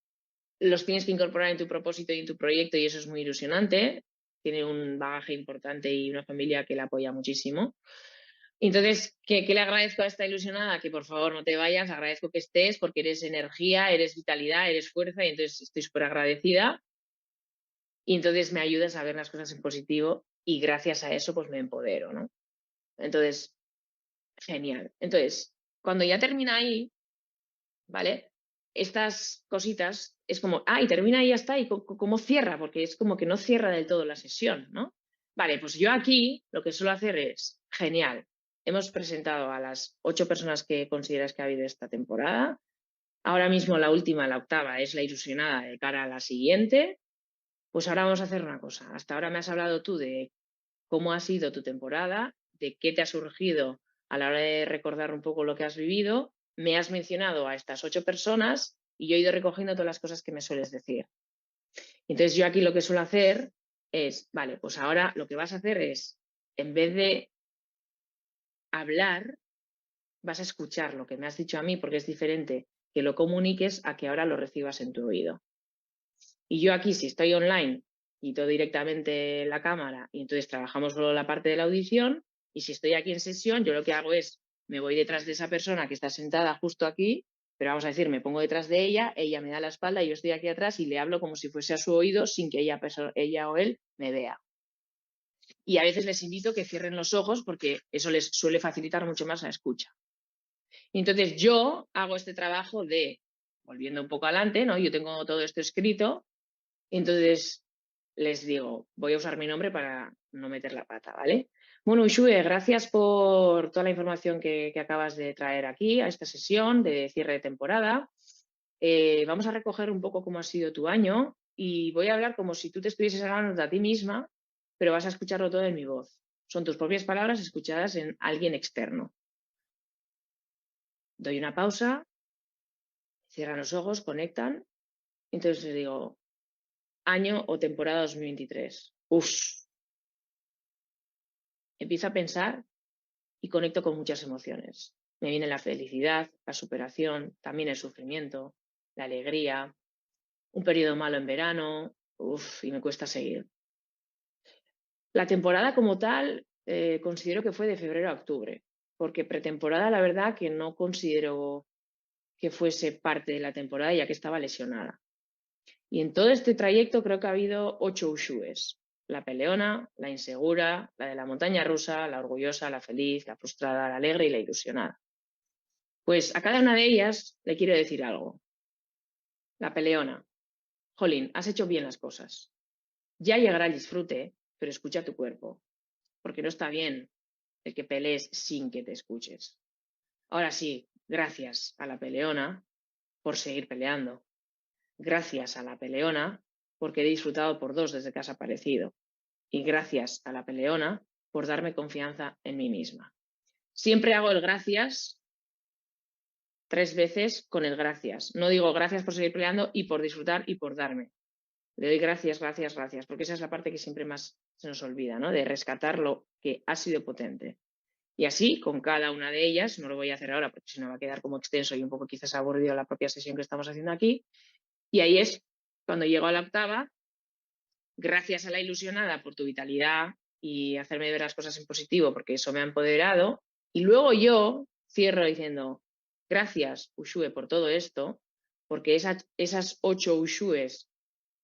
los tienes que incorporar en tu propósito y en tu proyecto, y eso es muy ilusionante. Tiene un bagaje importante y una familia que la apoya muchísimo. Entonces, ¿qué le agradezco a esta ilusionada? Que por favor no te vayas, agradezco que estés porque eres energía, eres vitalidad, eres fuerza, y entonces estoy súper agradecida, y entonces me ayudas a ver las cosas en positivo y gracias a eso pues me empodero, ¿no? Entonces, genial. Entonces, cuando ya termina ahí, ¿vale? Estas cositas es como, y termina y ya está, y cómo cierra, porque es como que no cierra del todo la sesión, ¿no? Vale, pues yo aquí lo que suelo hacer es, genial, hemos presentado a las 8 personas que consideras que ha habido esta temporada. Ahora mismo la última, la octava, es la ilusionada de cara a la siguiente. Pues ahora vamos a hacer una cosa. Hasta ahora me has hablado tú de cómo ha sido tu temporada, de qué te ha surgido a la hora de recordar un poco lo que has vivido. Me has mencionado a estas 8 personas y yo he ido recogiendo todas las cosas que me sueles decir. Entonces yo aquí lo que suelo hacer es, vale, pues ahora lo que vas a hacer es, en vez de hablar, vas a escuchar lo que me has dicho a mí, porque es diferente que lo comuniques a que ahora lo recibas en tu oído. Y yo aquí, si estoy online, quito directamente la cámara y entonces trabajamos solo la parte de la audición. Y si estoy aquí en sesión, yo lo que hago es, me voy detrás de esa persona que está sentada justo aquí, pero vamos a decir, me pongo detrás de ella me da la espalda y yo estoy aquí atrás y le hablo como si fuese a su oído sin que ella o él me vea. Y a veces les invito a que cierren los ojos porque eso les suele facilitar mucho más la escucha. Y entonces yo hago este trabajo de, volviendo un poco adelante, ¿no? Yo tengo todo esto escrito. Entonces les digo, voy a usar mi nombre para no meter la pata, ¿vale? Bueno, Ushue, gracias por toda la información que acabas de traer aquí a esta sesión de cierre de temporada. Vamos a recoger un poco cómo ha sido tu año y voy a hablar como si tú te estuvieses hablando a ti misma, pero vas a escucharlo todo en mi voz. Son tus propias palabras escuchadas en alguien externo. Doy una pausa, cierran los ojos, conectan. Entonces les digo, año o temporada 2023. Uf, empiezo a pensar y conecto con muchas emociones. Me viene la felicidad, la superación, también el sufrimiento, la alegría, un periodo malo en verano, y me cuesta seguir. La temporada como tal, considero que fue de febrero a octubre, porque pretemporada la verdad que no considero que fuese parte de la temporada, ya que estaba lesionada. Y en todo este trayecto creo que ha habido 8 Ushues. La peleona, la insegura, la de la montaña rusa, la orgullosa, la feliz, la frustrada, la alegre y la ilusionada. Pues a cada una de ellas le quiero decir algo. La peleona. Jolín, has hecho bien las cosas. Ya llegará el disfrute, pero escucha tu cuerpo, porque no está bien el que pelees sin que te escuches. Ahora sí, gracias a la peleona por seguir peleando. Gracias a la peleona porque he disfrutado por dos desde que has aparecido. Y gracias a la peleona por darme confianza en mí misma. Siempre hago el gracias 3 veces con el gracias. No digo gracias por seguir peleando y por disfrutar y por darme. Le doy gracias, gracias, gracias, porque esa es la parte que siempre más se nos olvida, ¿no? De rescatar lo que ha sido potente. Y así, con cada una de ellas, no lo voy a hacer ahora porque si no va a quedar como extenso y un poco quizás aburrido la propia sesión que estamos haciendo aquí. Y ahí es cuando llego a la octava, gracias a la ilusionada por tu vitalidad y hacerme ver las cosas en positivo, porque eso me ha empoderado. Y luego yo cierro diciendo, gracias, Ushue, por todo esto, porque esas 8 Ushues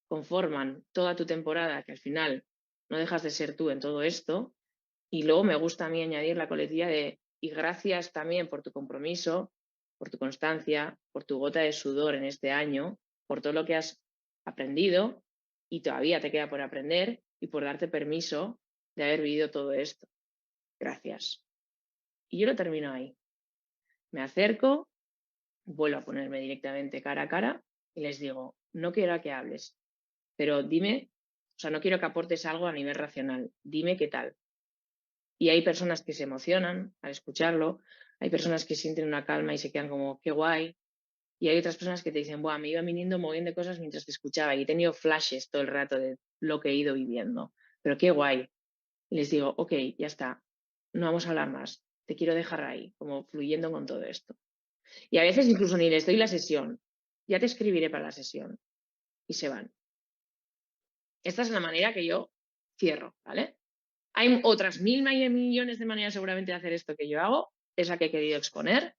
conforman toda tu temporada, que al final no dejas de ser tú en todo esto. Y luego me gusta a mí añadir la coletilla de, y gracias también por tu compromiso, por tu constancia, por tu gota de sudor en este año, por todo lo que has aprendido y todavía te queda por aprender y por darte permiso de haber vivido todo esto. Gracias. Y yo lo termino ahí. Me acerco, vuelvo a ponerme directamente cara a cara y les digo, no quiero que hables, pero dime, o sea, no quiero que aportes algo a nivel racional, dime qué tal. Y hay personas que se emocionan al escucharlo, hay personas que sienten una calma y se quedan como, qué guay. Y hay otras personas que te dicen, buah, me iba viniendo un montón de cosas mientras te escuchaba y he tenido flashes todo el rato de lo que he ido viviendo. Pero qué guay. Y les digo, ok, ya está, no vamos a hablar más, te quiero dejar ahí, como fluyendo con todo esto. Y a veces incluso ni les doy la sesión, ya te escribiré para la sesión. Y se van. Esta es la manera que yo cierro, ¿vale? Hay otras mil millones de maneras seguramente de hacer esto que yo hago, es la que he querido exponer.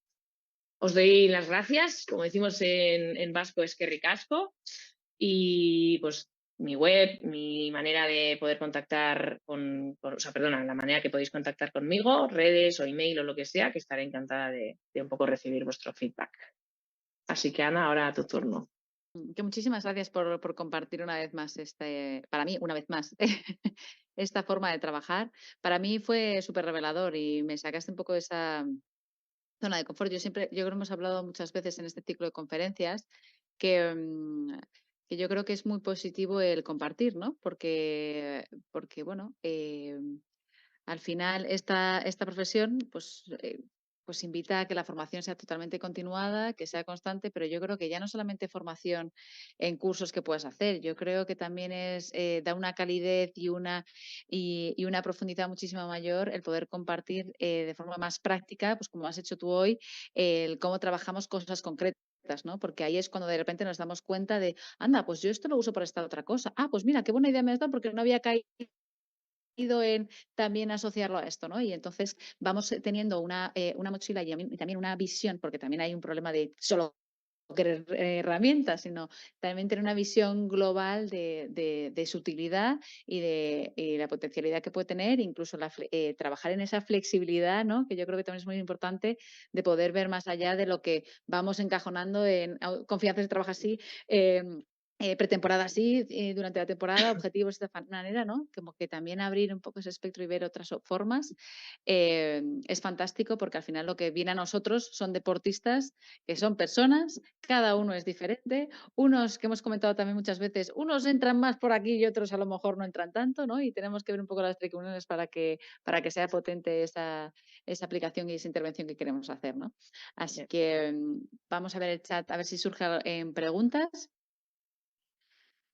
Os doy las gracias, como decimos en vasco es que ricasco, y pues mi web, mi manera de poder contactar o sea, perdona, la manera que podéis contactar conmigo, redes o email o lo que sea, que estaré encantada de un poco recibir vuestro feedback. Así que Ana, ahora a tu turno. Que muchísimas gracias por compartir una vez más para mí, una vez más, esta forma de trabajar. Para mí fue súper revelador y me sacaste un poco de esa zona de confort. Yo creo que hemos hablado muchas veces en este ciclo de conferencias que, que yo creo que es muy positivo el compartir, ¿no? Porque bueno, al final esta profesión, pues invita a que la formación sea totalmente continuada, que sea constante, pero yo creo que ya no solamente formación en cursos que puedas hacer, yo creo que también da una calidez y una profundidad muchísimo mayor el poder compartir de forma más práctica, pues como has hecho tú hoy, el cómo trabajamos cosas concretas. ¿No? Porque ahí es cuando de repente nos damos cuenta de, anda, pues yo esto lo uso para esta otra cosa. Ah, pues mira, qué buena idea me has dado porque no había caído en también asociarlo a esto, ¿no? Y entonces vamos teniendo una mochila y también una visión, porque también hay un problema de solo querer herramientas, sino también tener una visión global de su utilidad y la potencialidad que puede tener, incluso trabajar en esa flexibilidad, ¿no? Que yo creo que también es muy importante de poder ver más allá de lo que vamos encajonando en confianza se trabaja así. Pretemporada sí, durante la temporada, objetivos de esta manera, ¿no? Como que también abrir un poco ese espectro y ver otras formas es fantástico porque al final lo que viene a nosotros son deportistas que son personas, cada uno es diferente, unos que hemos comentado también muchas veces, unos entran más por aquí y otros a lo mejor no entran tanto, ¿no? Y tenemos que ver un poco las tricomuniones para que sea potente esa aplicación y esa intervención que queremos hacer, ¿no? Así que vamos a ver el chat, a ver si surgen preguntas.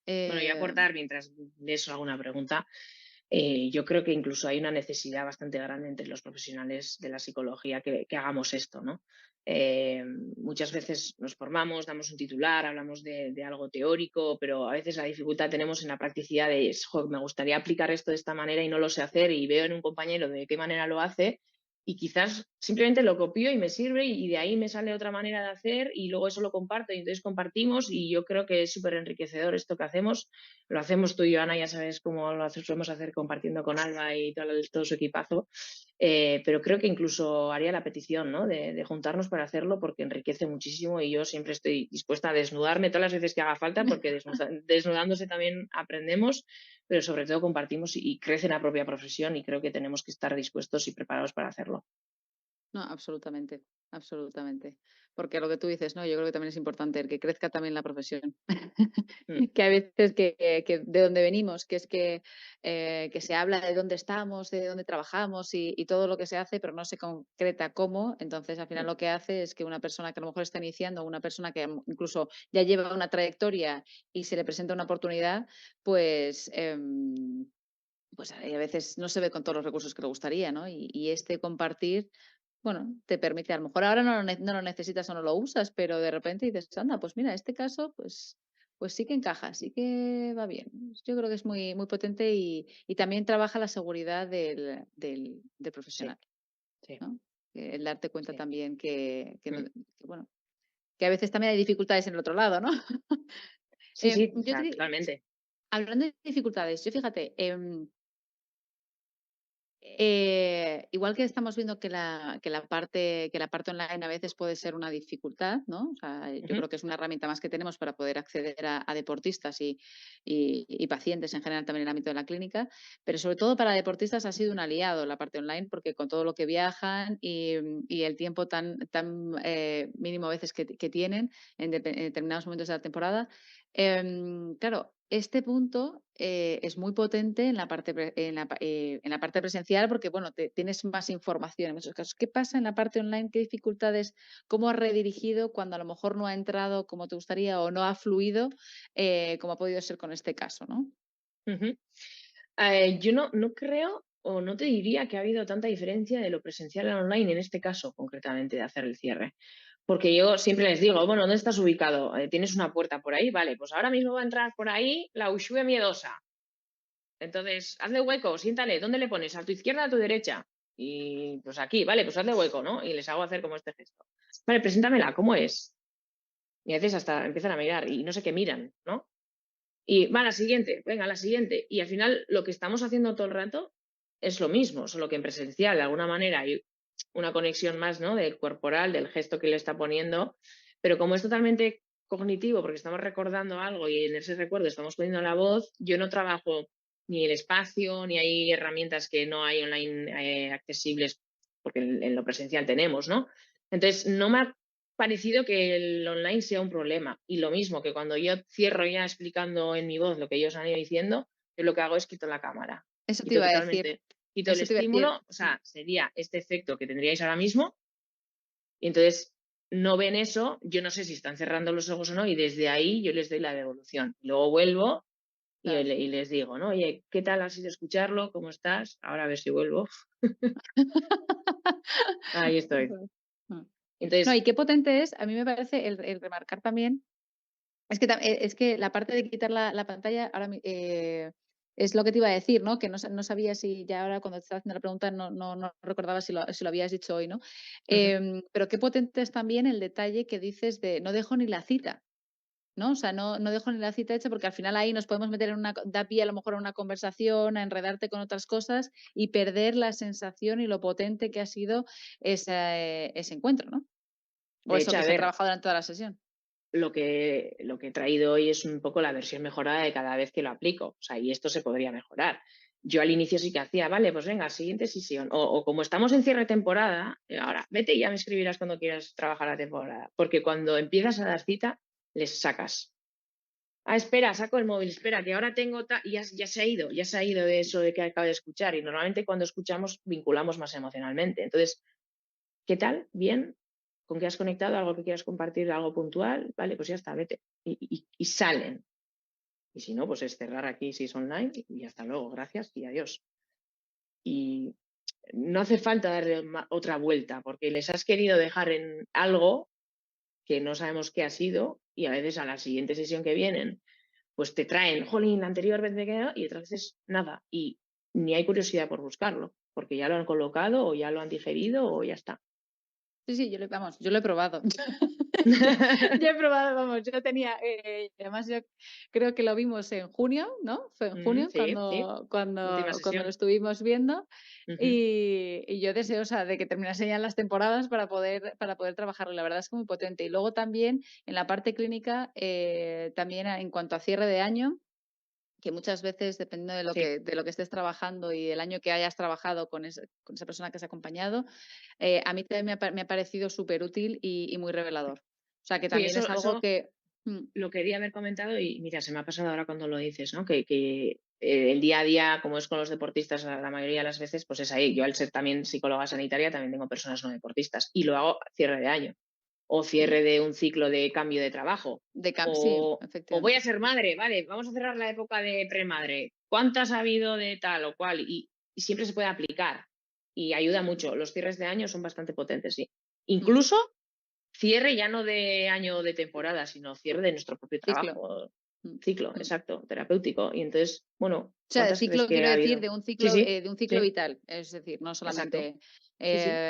Bueno, y aportar mientras de eso alguna pregunta. Yo creo que incluso hay una necesidad bastante grande entre los profesionales de la psicología que hagamos esto, ¿no? Muchas veces nos formamos, damos un titular, hablamos de algo teórico, pero a veces la dificultad tenemos en la practicidad de, me gustaría aplicar esto de esta manera y no lo sé hacer y veo en un compañero de qué manera lo hace y quizás simplemente lo copio y me sirve y de ahí me sale otra manera de hacer y luego eso lo comparto y entonces compartimos y yo creo que es súper enriquecedor esto que hacemos. Lo hacemos tú y yo, Ana, ya sabes cómo lo solemos hacer compartiendo con Alba y todo su equipazo, pero creo que incluso haría la petición, ¿no? de juntarnos para hacerlo porque enriquece muchísimo y yo siempre estoy dispuesta a desnudarme todas las veces que haga falta porque desnudándose también aprendemos, pero sobre todo compartimos y crece la propia profesión y creo que tenemos que estar dispuestos y preparados para hacerlo. No, absolutamente. absolutamente. Porque lo que tú dices, ¿no? Yo creo que también es importante el que crezca también la profesión. Mm, Que hay veces que de donde venimos, que es que se habla de dónde estamos, de dónde trabajamos y todo lo que se hace, pero no se concreta cómo. Entonces, al final mm, lo que hace es que una persona que a lo mejor está iniciando, una persona que incluso ya lleva una trayectoria y se le presenta una oportunidad, pues, pues a veces no se ve con todos los recursos que le gustaría, ¿no? Y este compartir, bueno, te permite, a lo mejor ahora no lo necesitas o no lo usas, pero de repente dices, anda, pues mira, este caso, pues sí que encaja, sí que va bien. Yo creo que es muy, muy potente y también trabaja la seguridad del sí, profesional, sí, ¿no? El darte cuenta sí. también Mm. bueno, que a veces también hay dificultades en el otro lado, ¿no? Sí, sí, o Yo sea, totalmente. hablando de dificultades, yo fíjate, igual que estamos viendo que la parte online a veces puede ser una dificultad, ¿no? O sea, yo Ujú, creo que es una herramienta más que tenemos para poder acceder a deportistas y pacientes en general también en el ámbito de la clínica, pero sobre todo para deportistas ha sido un aliado la parte online porque con todo lo que viajan y el tiempo tan mínimo a veces que tienen en determinados momentos de la temporada, claro, este punto es muy potente en la parte en la parte presencial porque, bueno, tienes más información en esos casos. ¿Qué pasa en la parte online? ¿Qué dificultades? ¿Cómo has redirigido cuando a lo mejor no ha entrado como te gustaría o no ha fluido, como ha podido ser con este caso, ¿no? ujú. Yo no creo o no te diría que ha habido tanta diferencia de lo presencial al online en este caso, concretamente, de hacer el cierre. Porque yo siempre les digo, bueno, ¿dónde estás ubicado? ¿Tienes una puerta por ahí? Vale, pues ahora mismo va a entrar por ahí la Ushue miedosa. Entonces, hazle hueco, siéntale, ¿dónde le pones? ¿A tu izquierda o a tu derecha? Y pues aquí, vale, pues hazle hueco, ¿no? Y les hago hacer como este gesto. Vale, preséntamela, ¿cómo es? Y a veces hasta empiezan a mirar y no sé qué miran, ¿no? Y va, la siguiente, venga, la siguiente. Y al final lo que estamos haciendo todo el rato es lo mismo, solo que en presencial, de alguna manera hay una conexión más, ¿no? Del corporal, del gesto que le está poniendo, pero como es totalmente cognitivo, porque estamos recordando algo y en ese recuerdo estamos poniendo la voz, yo no trabajo ni el espacio, ni hay herramientas que no hay online accesibles, porque en lo presencial tenemos, ¿no? Entonces, no me ha parecido que el online sea un problema. Y lo mismo que cuando yo cierro ya explicando en mi voz lo que ellos han ido diciendo, yo lo que hago es quito la cámara. Eso te Quito iba a decir, totalmente, quito el eso te iba a decir. estímulo, o sea, sería este efecto que tendríais ahora mismo, y entonces no ven eso, yo no sé si están cerrando los ojos o no, y desde ahí yo les doy la devolución. Luego vuelvo Claro. y les digo, ¿no? Oye, ¿qué tal ha sido escucharlo? ¿Cómo estás? Ahora a ver si vuelvo. Ahí estoy. Ujú. Mm. No, y Entonces, qué potente es, a mí me parece el remarcar también. Es que la parte de quitar la pantalla ahora es lo que te iba a decir, ¿no? Que no sabía si ya ahora cuando te estaba haciendo la pregunta no recordaba si lo habías dicho hoy, ¿no? ujú, Pero qué potente es también el detalle que dices de no dejo ni la cita, ¿no? O sea, no dejo ni la cita hecha porque al final ahí nos podemos meter da pie a lo mejor a una conversación, a enredarte con otras cosas y perder la sensación y lo potente que ha sido ese encuentro, ¿no? O de eso hecho, que a se ha ver, trabajado durante toda la sesión. lo que he traído hoy es un poco la versión mejorada de cada vez que lo aplico. O sea, y esto se podría mejorar. Yo al inicio sí que hacía, vale, pues venga, siguiente sesión. O como estamos en cierre de temporada, ahora vete y ya me escribirás cuando quieras trabajar la temporada. Porque cuando empiezas a dar cita, les sacas. Ah, espera, saco el móvil, espera, que ahora tengo y ya se ha ido de eso de que acabo de escuchar. Y normalmente cuando escuchamos vinculamos más emocionalmente. Entonces, ¿qué tal? ¿Bien? ¿Con qué has conectado? ¿Algo que quieras compartir? ¿Algo puntual? Vale, pues ya está, vete. Y salen. Y si no, pues es cerrar aquí si es online y hasta luego, gracias y adiós. Y no hace falta darle otra vuelta porque les has querido dejar en algo que no sabemos qué ha sido y a veces a la siguiente sesión que vienen, pues te traen, jolín, la anterior vez me quedó y otras veces nada. Y ni hay curiosidad por buscarlo porque ya lo han colocado o ya lo han digerido o ya está. Sí, sí, yo lo he probado. Yo yo he probado, vamos, yo tenía, además yo creo que lo vimos en junio, ¿no? Fue en junio Sí, sí, última cuando lo sesión. estuvimos viendo, Ujú. y yo deseosa de que terminasen ya las temporadas para poder trabajarlo. La verdad es que muy potente. Y luego también en la parte clínica, también en cuanto a cierre de año, que muchas veces, dependiendo Sí. de lo que estés trabajando y el año que hayas trabajado con esa persona que has acompañado, a mí también me ha parecido súper útil y muy revelador. O sea, que Sí, también es algo eso que mm, lo quería haber comentado y mira, se me ha pasado ahora cuando lo dices, ¿no? El día a día, como es con los deportistas, la mayoría de las veces, pues es ahí. Yo al ser también psicóloga sanitaria, también tengo personas no deportistas y lo hago a cierre de año o mm, cierre de un ciclo de cambio de trabajo sí, o voy a efectivamente. ser madre, vale, vamos a cerrar la época de premadre. ¿Cuántas ha habido de tal o cual? Y siempre se puede aplicar y ayuda mucho. Los cierres de año son bastante potentes, sí. Mm, Incluso cierre ya no de año o de temporada, sino cierre de nuestro propio ciclo. trabajo. Mm, Ciclo, mm. exacto, terapéutico. Y entonces, bueno, O sea, ¿cuántas crees ciclo que quiero ha decir habido? Sí, de un ciclo sí, vital, es decir, no exacto. solamente Sí, sí.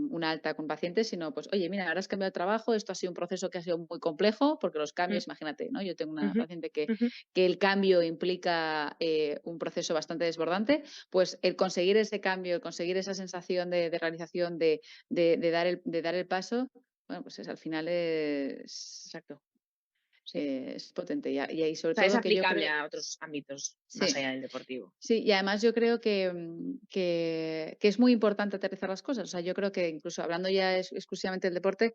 una alta con pacientes, sino pues, oye, mira, ahora has cambiado de trabajo, esto ha sido un proceso que ha sido muy complejo, porque los Mm, cambios, imagínate, ¿no? Yo tengo una ujú, paciente ujú, que el cambio implica un proceso bastante desbordante, pues el conseguir ese cambio, el conseguir esa sensación de realización, de dar el paso, bueno, pues al final exacto. Sí. es potente. Y ahí O sobre sea, es todo que yo aplicable creo, a otros ámbitos más sí. allá del deportivo. Sí, y además yo creo que es muy importante aterrizar las cosas. O sea, yo creo que incluso hablando ya exclusivamente del deporte,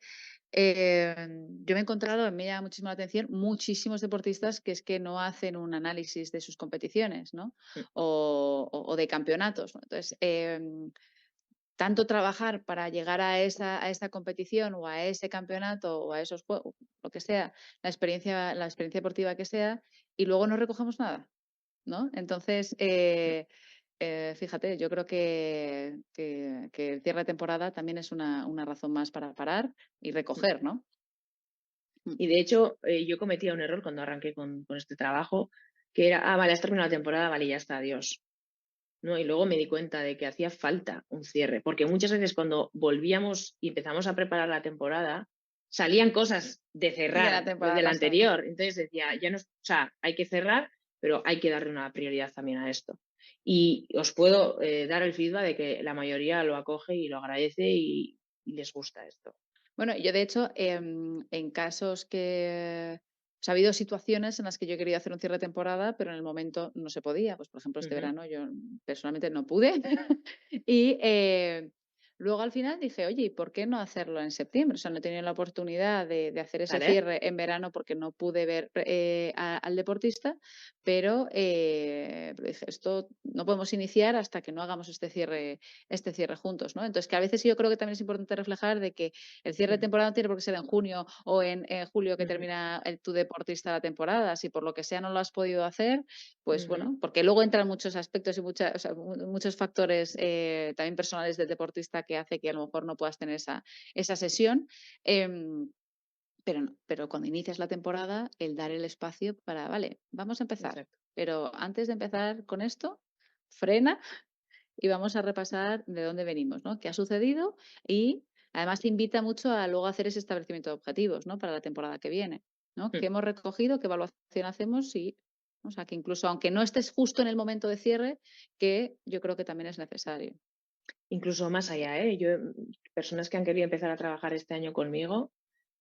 yo me he encontrado, me llama muchísimo la atención, muchísimos deportistas que es que no hacen un análisis de sus competiciones, ¿no? Mm, O de campeonatos, ¿no? Entonces, tanto trabajar para llegar a esa competición o a ese campeonato o a esos juegos, lo que sea, la experiencia deportiva que sea, y luego no recogemos nada. ¿No? Entonces, mm. fíjate, yo creo que el cierre de temporada también es una razón más para parar y Mm. recoger, ¿no? Mm, Y de hecho, yo cometía un error cuando arranqué con este trabajo, que era, vale, has terminado la temporada, vale, ya está, adiós. ¿No? Y luego me di cuenta de que hacía falta un cierre, porque muchas veces cuando volvíamos y empezamos a preparar la temporada, salían cosas de de la cerrar desde temporada la pasada. anterior. Entonces decía, ya no, o sea, hay que cerrar, pero hay que darle una prioridad también a esto. Y os puedo dar el feedback de que la mayoría lo acoge y lo agradece y les gusta esto. Bueno, yo de hecho, en casos o sea, ha habido situaciones en las que yo he querido hacer un cierre de temporada, pero en el momento no se podía. Pues, por ejemplo, este Ujú, verano yo personalmente no pude. Y luego al final dije, oye, ¿y por qué no hacerlo en septiembre? O sea, no he tenido la oportunidad de hacer ese ¿vale? cierre en verano porque no pude ver al deportista, pero dije, esto no podemos iniciar hasta que no hagamos este cierre juntos, ¿no? Entonces, que a veces yo creo que también es importante reflejar de que el cierre de Ujú, temporada no tiene por qué ser en junio o en julio que ujú, termina tu deportista la temporada. Si por lo que sea no lo has podido hacer, pues ujú, bueno, porque luego entran muchos aspectos y o sea, muchos factores también personales del deportista que hace que a lo mejor no puedas tener esa sesión. em, pero cuando inicias la temporada, el dar el espacio para, vale, vamos a empezar, exacto. pero antes de empezar con esto, frena y vamos a repasar de dónde venimos, ¿no? ¿Qué ha sucedido? Y además te invita mucho a luego hacer ese establecimiento de objetivos, ¿no? Para la temporada que viene, ¿no? Mm. ¿Qué hemos recogido? ¿Qué evaluación hacemos? Y, o sea, que incluso aunque no estés justo en el momento de cierre, que yo creo que también es necesario. Incluso más allá, ¿eh? Personas que han querido empezar a trabajar este año conmigo,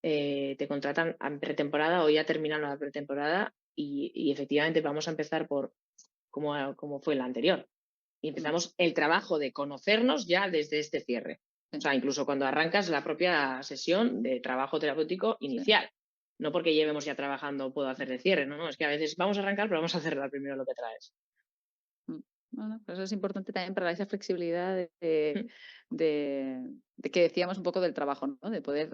te contratan en pretemporada o ya terminando la pretemporada y efectivamente vamos a empezar por como fue la anterior. Y Mm, empezamos el trabajo de conocernos ya desde este cierre. O sí, sea, incluso cuando arrancas la propia sesión de trabajo terapéutico sí. inicial. No porque llevemos ya trabajando puedo hacer de cierre, no, no, es que a veces vamos a arrancar, pero vamos a cerrar primero lo que traes. Mm. Bueno, pues eso es importante también para esa flexibilidad Mm. de que decíamos un poco del trabajo, ¿no? De poder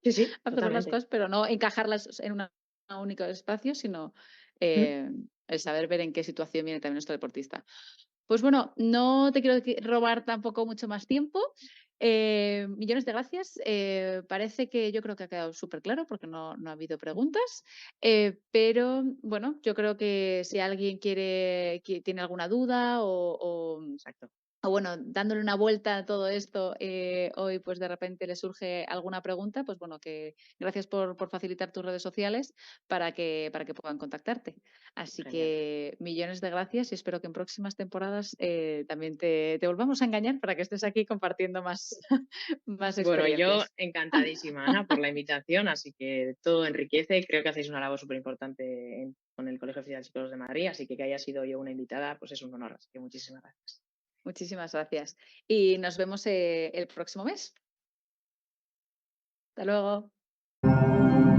Sí, sí, hacer las totalmente. cosas, pero no encajarlas en un único espacio, sino Mm. el saber ver en qué situación viene también nuestro deportista. Pues bueno, no te quiero robar tampoco mucho más tiempo. Millones de gracias. Parece que yo creo que ha quedado súper claro porque no ha habido preguntas. Pero bueno, yo creo que si alguien tiene alguna duda Exacto. o bueno, dándole una vuelta a todo esto, hoy pues de repente le surge alguna pregunta, pues bueno, que gracias por facilitar tus redes sociales para que puedan contactarte. Así Genial. que millones de gracias y espero que en próximas temporadas también te volvamos a engañar para que estés aquí compartiendo más, más Bueno, yo experiencias. encantadísima, Ana, por la invitación, así que todo enriquece. Creo que hacéis una labor súper importante con el Colegio Oficial de Psicólogos de Madrid, así que haya sido yo una invitada, pues es un honor. Así que muchísimas gracias. Muchísimas gracias. Y nos vemos el próximo mes. Hasta luego.